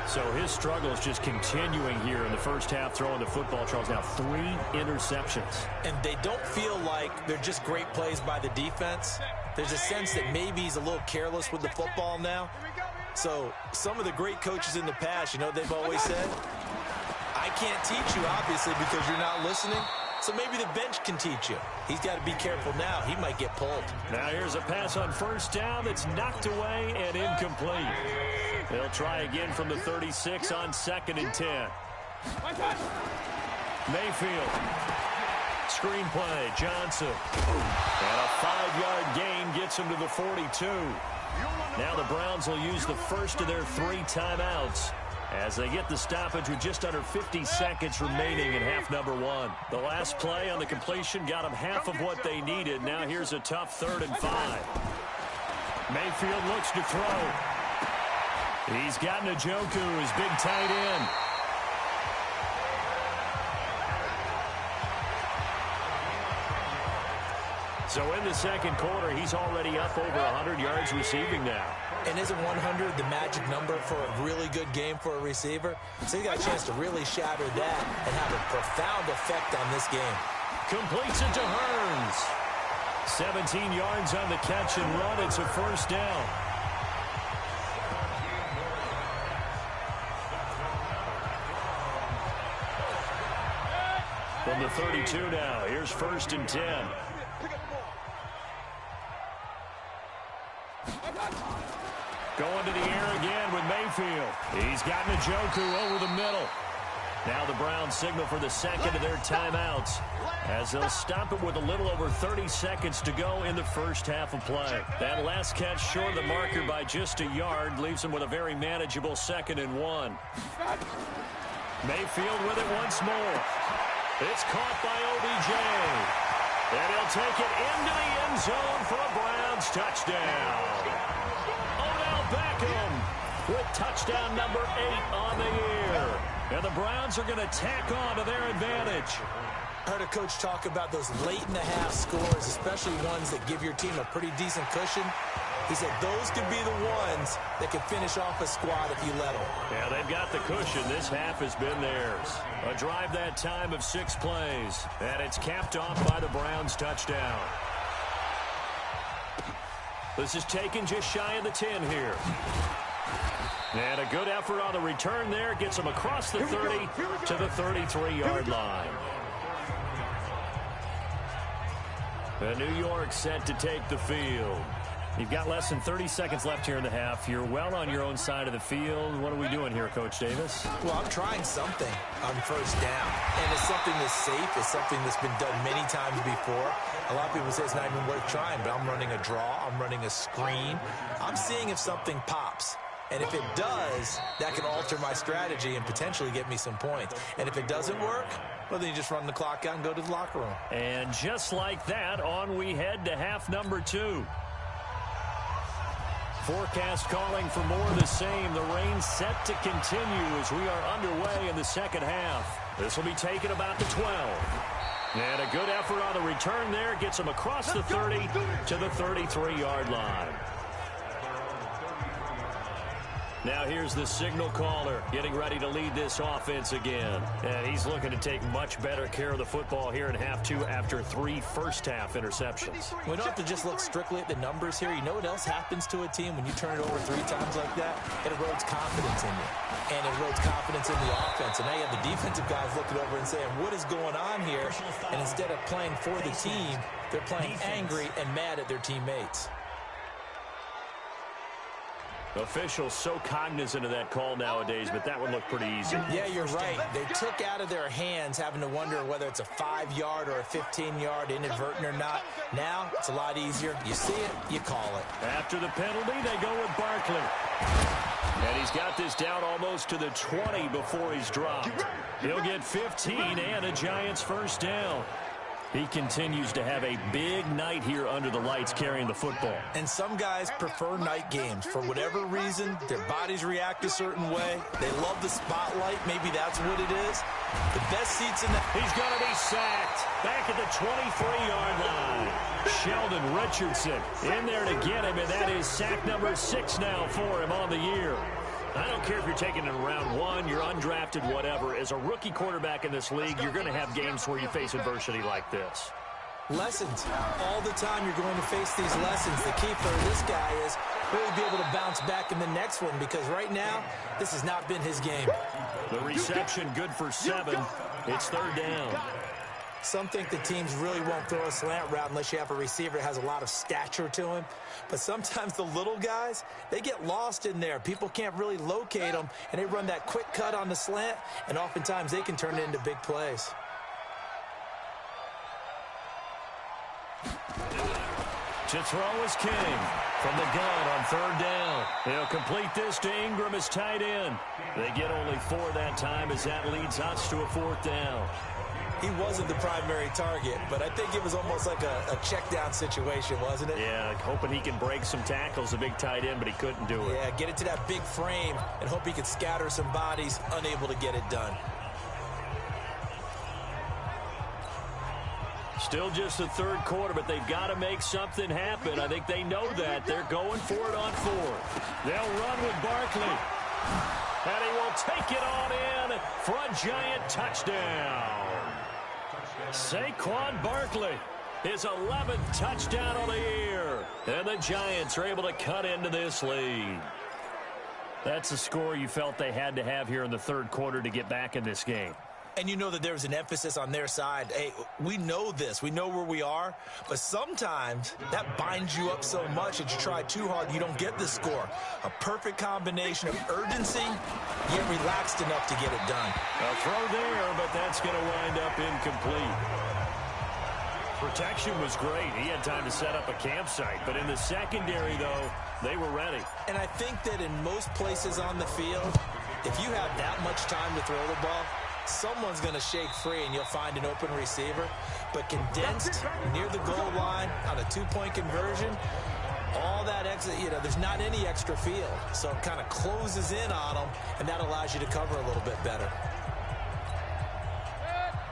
So his struggle is just continuing here in the first half, throwing the football. Charles, now 3 interceptions. And they don't feel like they're just great plays by the defense. There's a sense that maybe he's a little careless with the football now. So some of the great coaches in the past, you know what they've always said? I can't teach you, obviously, because you're not listening. So maybe the bench can teach you. He's got to be careful now. He might get pulled. Now here's a pass on first down that's knocked away and incomplete. They'll try again from the 36 on 2nd and 10. Mayfield. Screen play. Johnson. And a 5-yard gain gets him to the 42. Now the Browns will use the first of their 3 timeouts as they get the stoppage with just under 50 seconds remaining in half number 1. The last play on the completion got them half of what they needed. Now here's a tough 3rd and 5. Mayfield looks to throw. He's got Njoku, his big tight end. So in the second quarter, he's already up over 100 yards receiving now. And isn't 100 the magic number for a really good game for a receiver? So he got a chance to really shatter that and have a profound effect on this game. Completes it to Hearns. 17 yards on the catch and run. It's a first down. From the 32 now, here's 1st and 10. Going to the air again with Mayfield. He's got Njoku over the middle. Now the Browns signal for the second of their timeouts as they'll stop it with a little over 30 seconds to go in the first half of play. That last catch short of the marker by just a yard leaves them with a very manageable 2nd and 1. Mayfield with it once more. It's caught by OBJ. And he'll take it into the end zone for a Browns touchdown. Odell Beckham with touchdown number 8 on the year. And the Browns are going to tack on to their advantage. I heard a coach talk about those late-in-the-half scores, especially ones that give your team a pretty decent cushion. He said those could be the ones that could finish off a squad if you let them. Yeah, they've got the cushion. This half has been theirs. A drive that time of 6 plays. And it's capped off by the Browns touchdown. This is taken just shy of the 10 here. And a good effort on the return there. Gets them across the 30 to the 33-yard line. And New York set to take the field. You've got less than 30 seconds left here in the half. You're well on your own side of the field. What are we doing here, Coach Davis? Well, I'm trying something on 1st down. And it's something that's safe. It's something that's been done many times before. A lot of people say it's not even worth trying, but I'm running a draw. I'm running a screen. I'm seeing if something pops. And if it does, that can alter my strategy and potentially get me some points. And if it doesn't work, well, then you just run the clock out and go to the locker room. And just like that, on we head to half number 2. Forecast calling for more of the same. The rain set to continue as we are underway in the second half. This will be taken about the 12. And a good effort on the return there. Gets them across the 30 to the 33-yard line. Now here's the signal caller getting ready to lead this offense again. And he's looking to take much better care of the football here in half 2 after 3 first-half interceptions. We don't have to just look strictly at the numbers here. You know what else happens to a team when you turn it over 3 times like that? It erodes confidence in you. And it erodes confidence in the offense. And now you have the defensive guys looking over and saying, what is going on here? And instead of playing for the team, they're playing angry and mad at their teammates. Officials so cognizant of that call nowadays, but that one looked pretty easy. Yeah, you're right. They took out of their hands having to wonder whether it's a 5-yard or a 15-yard inadvertent or not. Now, it's a lot easier. You see it, you call it. After the penalty, they go with Barkley. And he's got this down almost to the 20 before he's dropped. He'll get 15 and a Giants first down. He continues to have a big night here under the lights carrying the football. And some guys prefer night games. For whatever reason, their bodies react a certain way. They love the spotlight. Maybe that's what it is. The best seats in the... He's going to be sacked back at the 23-yard line. Sheldon Richardson in there to get him, and that is sack number 6 now for him on the year. I don't care if you're taking it in round 1, you're undrafted, whatever. As a rookie quarterback in this league, you're going to have games where you face adversity like this. Lessons. All the time you're going to face these lessons. The key for this guy is really be able to bounce back in the next one, because right now, this has not been his game. The reception good for 7. It's 3rd down. Some think the teams really won't throw a slant route unless you have a receiver that has a lot of stature to him. But sometimes the little guys, they get lost in there. People can't really locate them, and they run that quick cut on the slant, and oftentimes they can turn it into big plays. To throw is King from the gun on 3rd down. He'll complete this to Ingram as tight end. They get only 4 that time as that leads us to a 4th down. He wasn't the primary target, but I think it was almost like a check down situation, wasn't it? Yeah, hoping he can break some tackles, a big tight end, but he couldn't do it. Yeah, get it to that big frame and hope he could scatter some bodies, unable to get it done. Still just the 3rd quarter, but they've got to make something happen. I think they know that. They're going for it on 4th. They'll run with Barkley. And he will take it on in for a Giant touchdown. Saquon Barkley, his 11th touchdown of the year. And the Giants are able to cut into this lead. That's a score you felt they had to have here in the 3rd quarter to get back in this game. And you know that there's an emphasis on their side. Hey, we know this. We know where we are. But sometimes that binds you up so much that you try too hard, you don't get the score. A perfect combination of urgency, yet relaxed enough to get it done. A throw there, but that's going to wind up incomplete. Protection was great. He had time to set up a campsite. But in the secondary, though, they were ready. And I think that in most places on the field, if you have that much time to throw the ball, someone's going to shake free and you'll find an open receiver. But condensed near the goal line on a two-point conversion, all that extra, there's not any extra field. So it kind of closes in on them, and that allows you to cover a little bit better.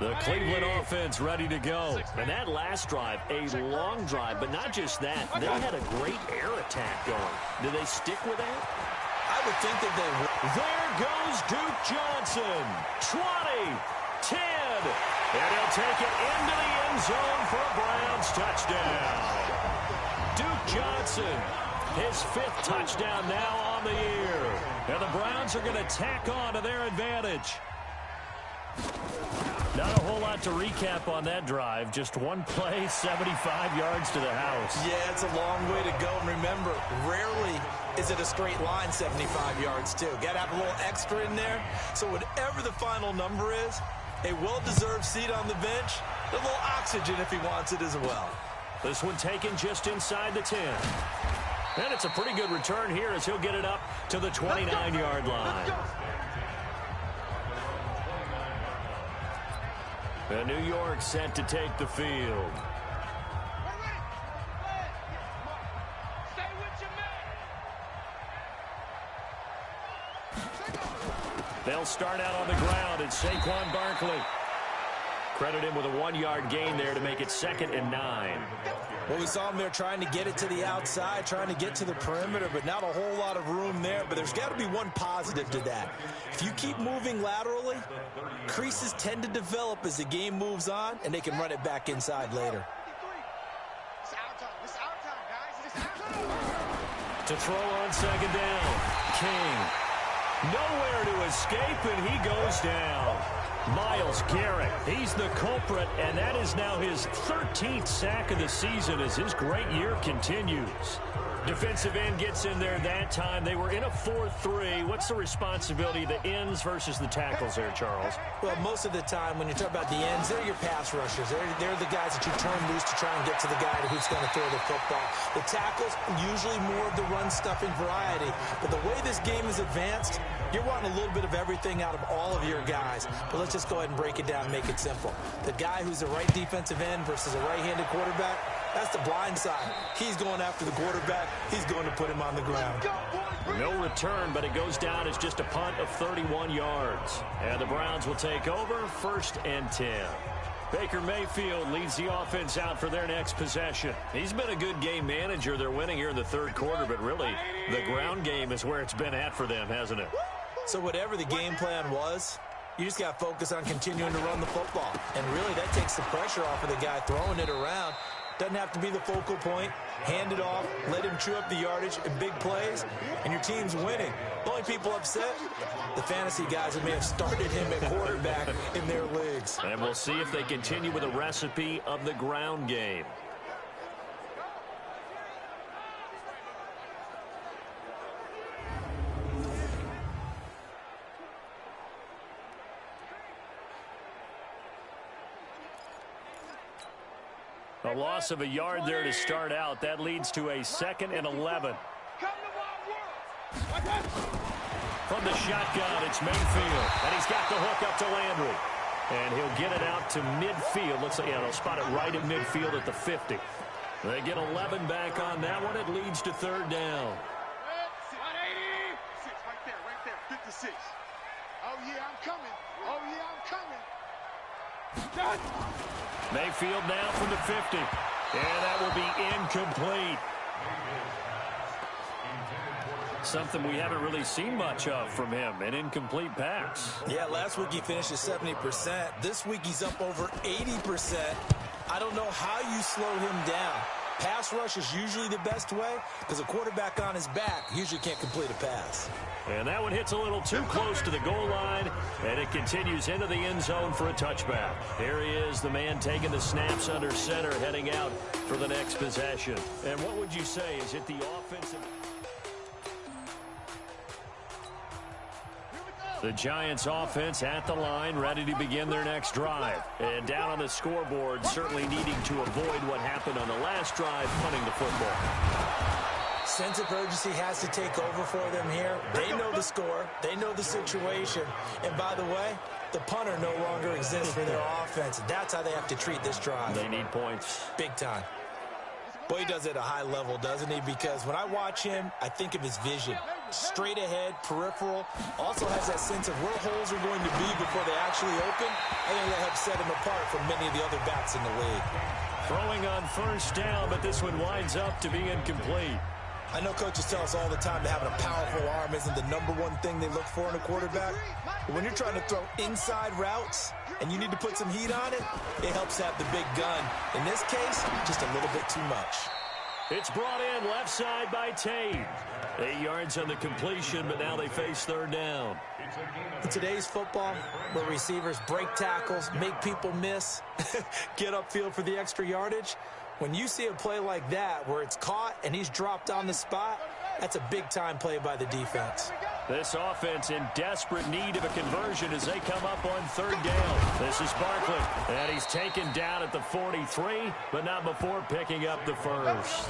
The Cleveland offense ready to go. And that last drive, a long drive, but not just that. They had a great air attack going. Do they stick with that? I would think that they would. There goes Duke Johnson. 20, 10. And he'll take it into the end zone for a Browns touchdown. Duke Johnson, his 5th touchdown now on the year. And the Browns are going to tack on to their advantage. Not a whole lot to recap on that drive. Just one play, 75 yards to the house. Yeah, it's a long way to go. And remember, rarely is it a straight line 75 yards, too. Got to have a little extra in there. So whatever the final number is, a well-deserved seat on the bench, a little oxygen if he wants it as well. This one taken just inside the 10. And it's a pretty good return here as he'll get it up to the 29-yard line. And New York set to take the field. They'll start out on the ground, and Saquon Barkley. Credit him with a 1-yard gain there to make it 2nd and 9. Well, we saw him there trying to get it to the outside, trying to get to the perimeter, but not a whole lot of room there. But there's got to be one positive to that. If you keep moving laterally, creases tend to develop as the game moves on, and they can run it back inside later. To throw on 2nd down, King. Nowhere to escape, and he goes down. Myles Garrett, he's the culprit, and that is now his 13th sack of the season as his great year continues. Defensive end gets in there that time. They were in a 4-3. What's the responsibility of the ends versus the tackles there, Charles? Well, most of the time when you talk about the ends, they're your pass rushers. They're the guys that you turn loose to try and get to the guy who's going to throw the football. The tackles, usually more of the run-stuffing variety. But the way this game is advanced, you're wanting a little bit of everything out of all of your guys. But let's just go ahead and break it down and make it simple. The guy who's a right defensive end versus a right-handed quarterback, that's the blind side. He's going after the quarterback. He's going to put him on the ground. No return, but it goes down as just a punt of 31 yards. And the Browns will take over 1st and 10. Baker Mayfield leads the offense out for their next possession. He's been a good game manager. They're winning here in the 3rd quarter, but really the ground game is where it's been at for them, hasn't it? So whatever the game plan was, you just got to focus on continuing to run the football. And really that takes the pressure off of the guy throwing it around. Doesn't have to be the focal point. Hand it off, let him chew up the yardage in big plays, and your team's winning. The only people upset, the fantasy guys that may have started him at quarterback in their leagues. And we'll see if they continue with a recipe of the ground game. A loss of a yard there to start out. That leads to a 2nd and 11. From the shotgun, it's Mayfield. And he's got the hook up to Landry. And he'll get it out to midfield. Looks like, yeah, they'll spot it right at midfield at the 50. They get 11 back on that one. It leads to 3rd down. 56. Oh, yeah, I'm coming. Oh, yeah, I'm coming. Mayfield now from the 50. And that will be incomplete. Something we haven't really seen much of from him, an incomplete pass. Yeah, last week he finished at 70%. This week he's up over 80%. I don't know how you slow him down. Pass rush is usually the best way because a quarterback on his back usually can't complete a pass. And that one hits a little too close to the goal line, and it continues into the end zone for a touchback. Here he is, the man taking the snaps under center, heading out for the next possession. And what would you say? Is it the offensive? The Giants offense at the line, ready to begin their next drive. And down on the scoreboard, certainly needing to avoid what happened on the last drive, punting the football. Sense of urgency has to take over for them here. They know the score. They know the situation. And by the way, the punter no longer exists for their offense. That's how they have to treat this drive. They need points. Big time. Boy, he does it at a high level, doesn't he? Because when I watch him, I think of his vision. Straight ahead, peripheral. Also has that sense of where holes are going to be before they actually open. I think that helps set him apart from many of the other backs in the league. Throwing on first down, but this one winds up to be incomplete. I know coaches tell us all the time that having a powerful arm isn't the #1 thing they look for in a quarterback. But when you're trying to throw inside routes and you need to put some heat on it, it helps have the big gun. In this case, just a little bit too much. It's brought in left side by Tate. 8 yards on the completion, but now they face third down. In today's football, where receivers break tackles, make people miss, get upfield for the extra yardage, when you see a play like that where it's caught and he's dropped on the spot, that's a big-time play by the defense. This offense in desperate need of a conversion as they come up on third down. This is Barkley, and he's taken down at the 43, but not before picking up the first.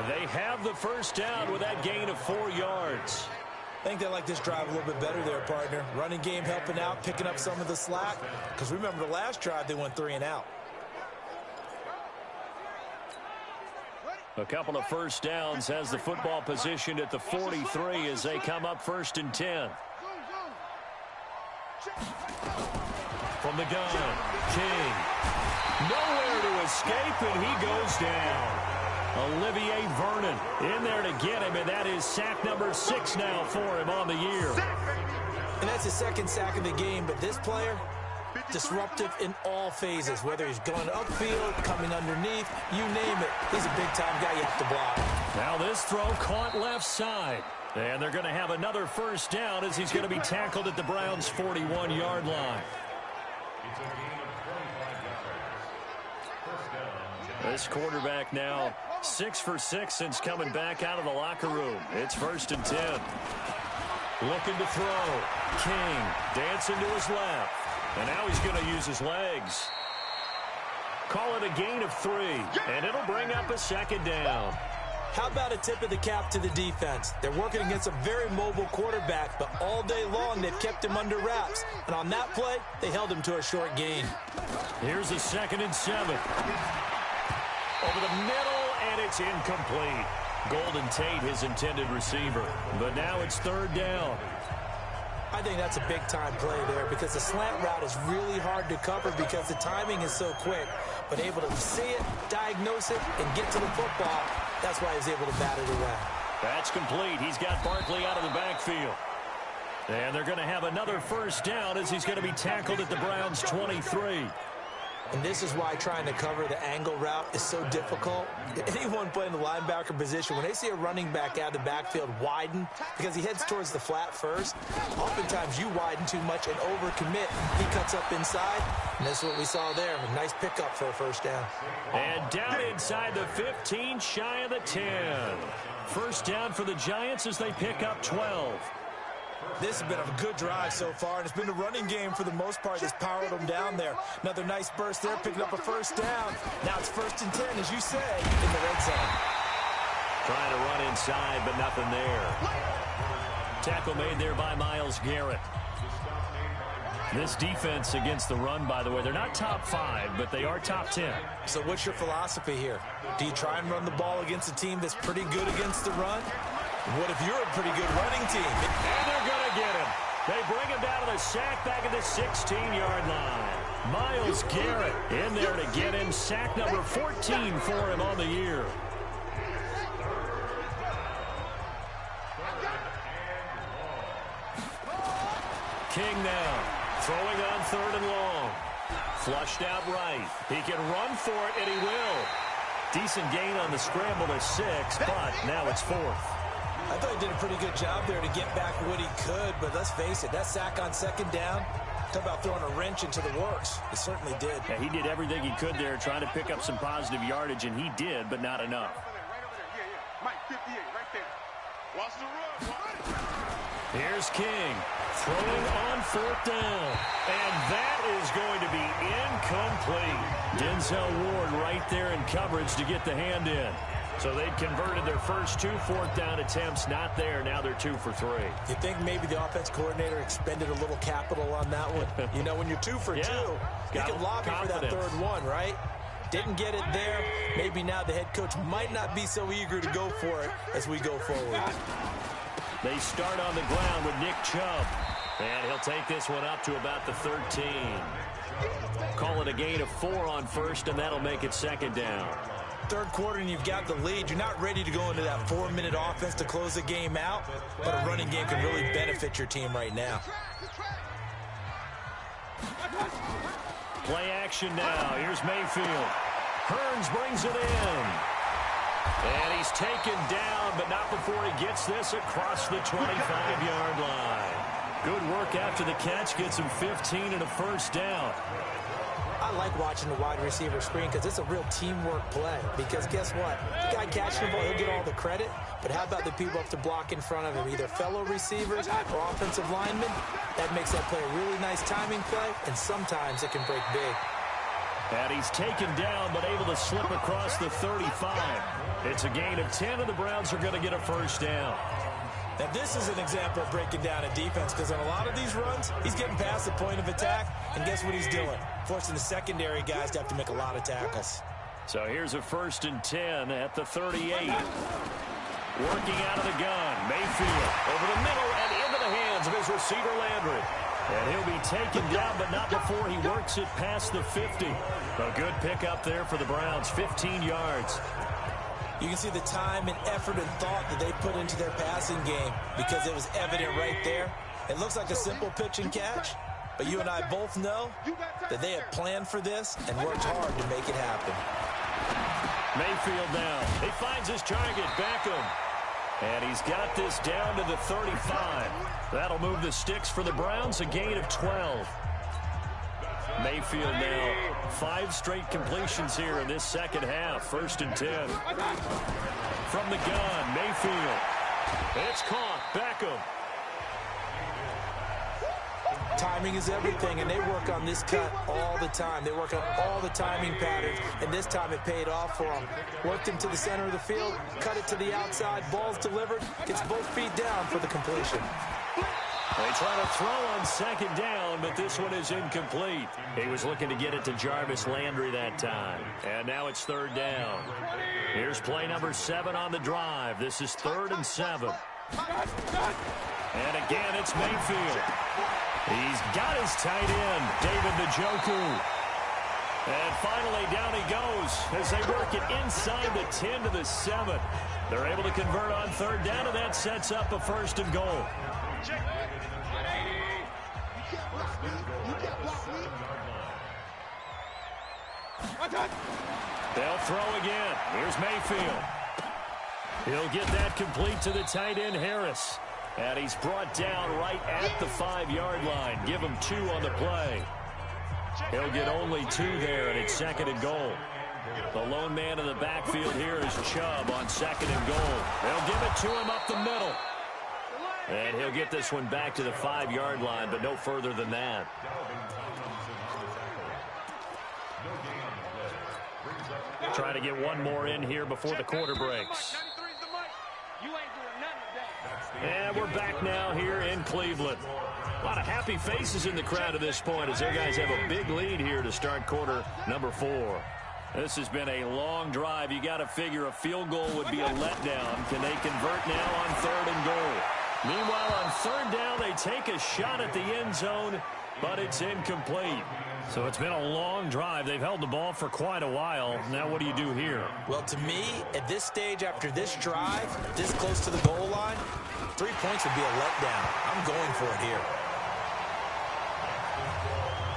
They have the first down with that gain of 4 yards. I think they like this drive a little bit better there, partner. Running game helping out, picking up some of the slack. Because remember the last drive, they went 3 and out. A couple of first downs has the football positioned at the 43 as they come up 1st and 10. From the gun, King. Nowhere to escape, and he goes down. Olivier Vernon in there to get him, and that is sack number 6 now for him on the year. And that's his second sack of the game, but this player, disruptive in all phases, whether he's going upfield, coming underneath, you name it. He's a big-time guy you have to block. Now this throw caught left side. And they're going to have another first down as he's going to be tackled at the Browns' 41-yard line. This quarterback now 6 for 6 since coming back out of the locker room. It's 1st and 10. Looking to throw. King dancing to his left. And now he's going to use his legs. Call it a gain of 3. And it'll bring up a second down. How about a tip of the cap to the defense? They're working against a very mobile quarterback, but all day long they've kept him under wraps. And on that play, they held him to a short gain. Here's a 2nd and 7. Over the middle, and it's incomplete. Golden Tate, his intended receiver. But now it's 3rd down. I think that's a big-time play there because the slant route is really hard to cover because the timing is so quick. But able to see it, diagnose it, and get to the football, that's why he's able to bat it away. That's complete. He's got Barkley out of the backfield. And they're going to have another first down as he's going to be tackled at the Browns' 23. And this is why trying to cover the angle route is so difficult. Anyone playing the linebacker position, when they see a running back out of the backfield widen because he heads towards the flat first, oftentimes you widen too much and overcommit. He cuts up inside, and that's what we saw there. A nice pickup for a first down. And down inside the 15, shy of the 10. First down for the Giants as they pick up 12. This has been a good drive so far, and it's been the running game for the most part that's powered them down there. Another nice burst there, picking up a first down. Now it's 1st and 10, as you say, in the red zone. Trying to run inside, but nothing there. Tackle made there by Myles Garrett. This defense against the run, by the way, they're not top 5, but they are top 10. So what's your philosophy here? Do you try and run the ball against a team that's pretty good against the run? What if you're a pretty good running team? And they're going to get him. They bring him down to the sack back at the 16-yard line. Myles Garrett in there to get him. Sack number 14 for him on the year. King now throwing on 3rd and long. Flushed out right. He can run for it, and he will. Decent gain on the scramble to 6, but now it's 4th. I thought he did a pretty good job there to get back what he could, but let's face it, that sack on 2nd down, talk about throwing a wrench into the works. He certainly did. Yeah, he did everything he could there, trying to pick up some positive yardage, and he did, but not enough. Mike, 58, right there. Watch the run. Here's King, throwing on 4th down, and that is going to be incomplete. Denzel Ward right there in coverage to get the hand in. So they'd converted their first 2 4th down attempts, not there. Now they're 2 for 3. You think maybe the offense coordinator expended a little capital on that one? You know, when you're 2 for 2, you can lobby for that 3rd one, right? Didn't get it there. Maybe now the head coach might not be so eager to go for it as we go forward. They start on the ground with Nick Chubb. And he'll take this one up to about the 13. Call it a gain of 4 on 1st, and that'll make it 2nd down. 3rd quarter and you've got the lead. You're not ready to go into that 4-minute offense to close the game out, but a running game can really benefit your team right now. Play action now. Here's Mayfield. Hearns brings it in. And he's taken down, but not before he gets this across the 25-yard line. Good work after the catch. Gets him 15 and a 1st down. I like watching the wide receiver screen because it's a real teamwork play. Because guess what? The guy catching the ball, he'll get all the credit. But how about the people up to block in front of him? Either fellow receivers or offensive linemen. That makes that play a really nice timing play, and sometimes it can break big. And he's taken down, but able to slip across the 35. It's a gain of 10, and the Browns are going to get a 1st down. Now, this is an example of breaking down a defense, because on a lot of these runs, he's getting past the point of attack, and guess what he's doing? Forcing the secondary guys to have to make a lot of tackles. So here's a 1st and 10 at the 38. Working out of the gun, Mayfield over the middle and into the hands of his receiver, Landry. And he'll be taken down, but not before he works it past the 50. A good pickup there for the Browns, 15 yards. You can see the time and effort and thought that they put into their passing game because it was evident right there. It looks like a simple pitch and catch, but you and I both know that they have planned for this and worked hard to make it happen. Mayfield now. He finds his target, Beckham. And he's got this down to the 35. That'll move the sticks for the Browns, a gain of 12. Mayfield now 5 straight completions here in this 2nd half. 1st and 10. From the gun, Mayfield. It's caught. Beckham. Timing is everything, and they work on this cut all the time. They work on all the timing patterns, and this time it paid off for them. Worked him to the center of the field, cut it to the outside, ball's delivered, gets both feet down for the completion. They try to throw on 2nd down, but this one is incomplete. He was looking to get it to Jarvis Landry that time. And now it's 3rd down. Here's play number 7 on the drive. This is 3rd and 7. And again, it's Mayfield. He's got his tight end, David Njoku. And finally, down he goes as they work it inside the 10 to the 7. They're able to convert on 3rd down, and that sets up a 1st and goal. They'll throw again. Here's Mayfield. He'll get that complete to the tight end, Harris. And he's brought down right at the 5-yard line. Give him 2 on the play. He'll get only 2 there, and it's 2nd and goal. The lone man in the backfield here is Chubb on 2nd and goal. They'll give it to him up the middle. And he'll get this one back to the 5-yard line, but no further than that. Trying to get one more in here before the quarter breaks. And we're back now here in Cleveland. A lot of happy faces in the crowd at this point as their guys have a big lead here to start quarter number 4. This has been a long drive. You got to figure a field goal would be a letdown. Can they convert now on 3rd and goal? Meanwhile, on 3rd down, they take a shot at the end zone, but it's incomplete. So it's been a long drive. They've held the ball for quite a while. Now what do you do here? Well, to me, at this stage, after this drive, this close to the goal line, 3 points would be a letdown. I'm going for it here.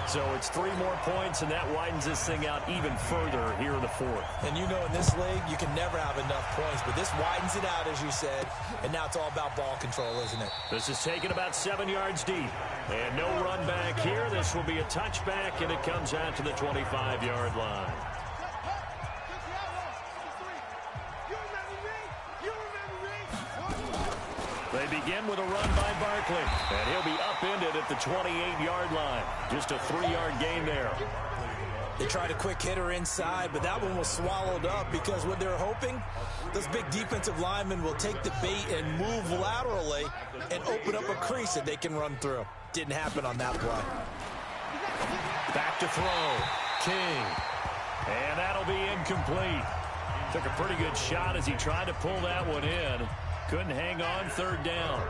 So it's 3 more points, and that widens this thing out even further here in the fourth. And you know in this league, you can never have enough points, but this widens it out, as you said, and now it's all about ball control, isn't it? This is taken about 7 yards deep. And no run back here. This will be a touchback, and it comes out to the 25-yard line. They begin with a run by Barkley, and he'll be upended at the 28-yard line. Just a 3-yard gain there. They tried a quick hitter inside, but that one was swallowed up because what they're hoping, those big defensive linemen will take the bait and move laterally and open up a crease that they can run through. Didn't happen on that play. Back to throw. King. And that'll be incomplete. Took a pretty good shot as he tried to pull that one in. Couldn't hang on, 3rd down.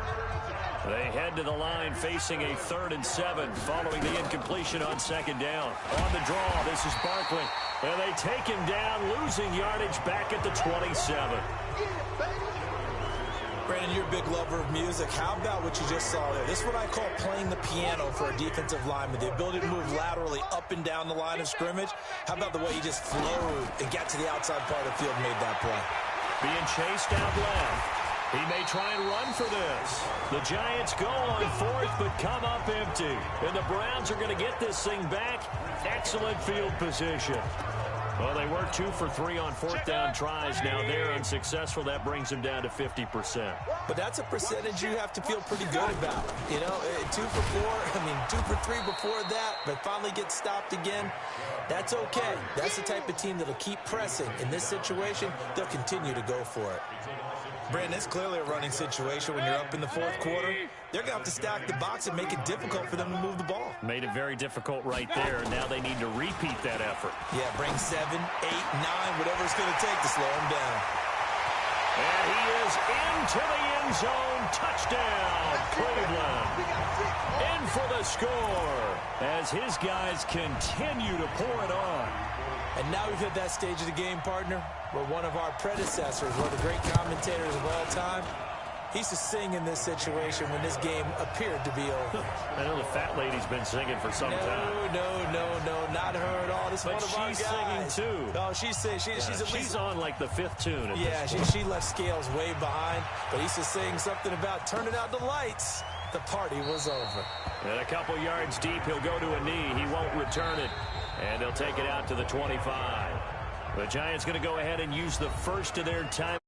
They head to the line facing a 3rd and 7 following the incompletion on 2nd down. On the draw, this is Barkley. And they take him down, losing yardage back at the 27. Brandon, you're a big lover of music. How about what you just saw there? This is what I call playing the piano for a defensive lineman. The ability to move laterally up and down the line of scrimmage. How about the way he just flowed and got to the outside part of the field and made that play? Being chased out left. He may try and run for this. The Giants go on 4th, but come up empty. And the Browns are going to get this thing back. Excellent field position. Well, they were 2 for 3 on 4th down tries. Now they're unsuccessful. That brings them down to 50%. But that's a percentage you have to feel pretty good about. You know, 2 for 4, 2 for 3 before that, but finally get stopped again. That's okay. That's the type of team that'll keep pressing. In this situation, they'll continue to go for it. Brandon, it's clearly a running situation when you're up in the 4th quarter. They're going to have to stack the box and make it difficult for them to move the ball. Made it very difficult right there. Now they need to repeat that effort. Yeah, bring 7, 8, 9, whatever it's going to take to slow him down. And he is into the end zone. Touchdown, Cleveland. In for the score as his guys continue to pour it on. And now we've hit that stage of the game, partner, where one of our predecessors, one of the great commentators of all time, he used to sing in this situation when this game appeared to be over. I know the fat lady's been singing for some time. No, not her at all. This is but one of our guys. She's singing too. Oh, she's at least, she's on like the 5th tune. Yeah, she left Scales way behind, but he used to sing something about turning out the lights. The party was over. And a couple yards deep, he'll go to a knee. He won't return it. And they'll take it out to the 25. The Giants going to go ahead and use the first of their time.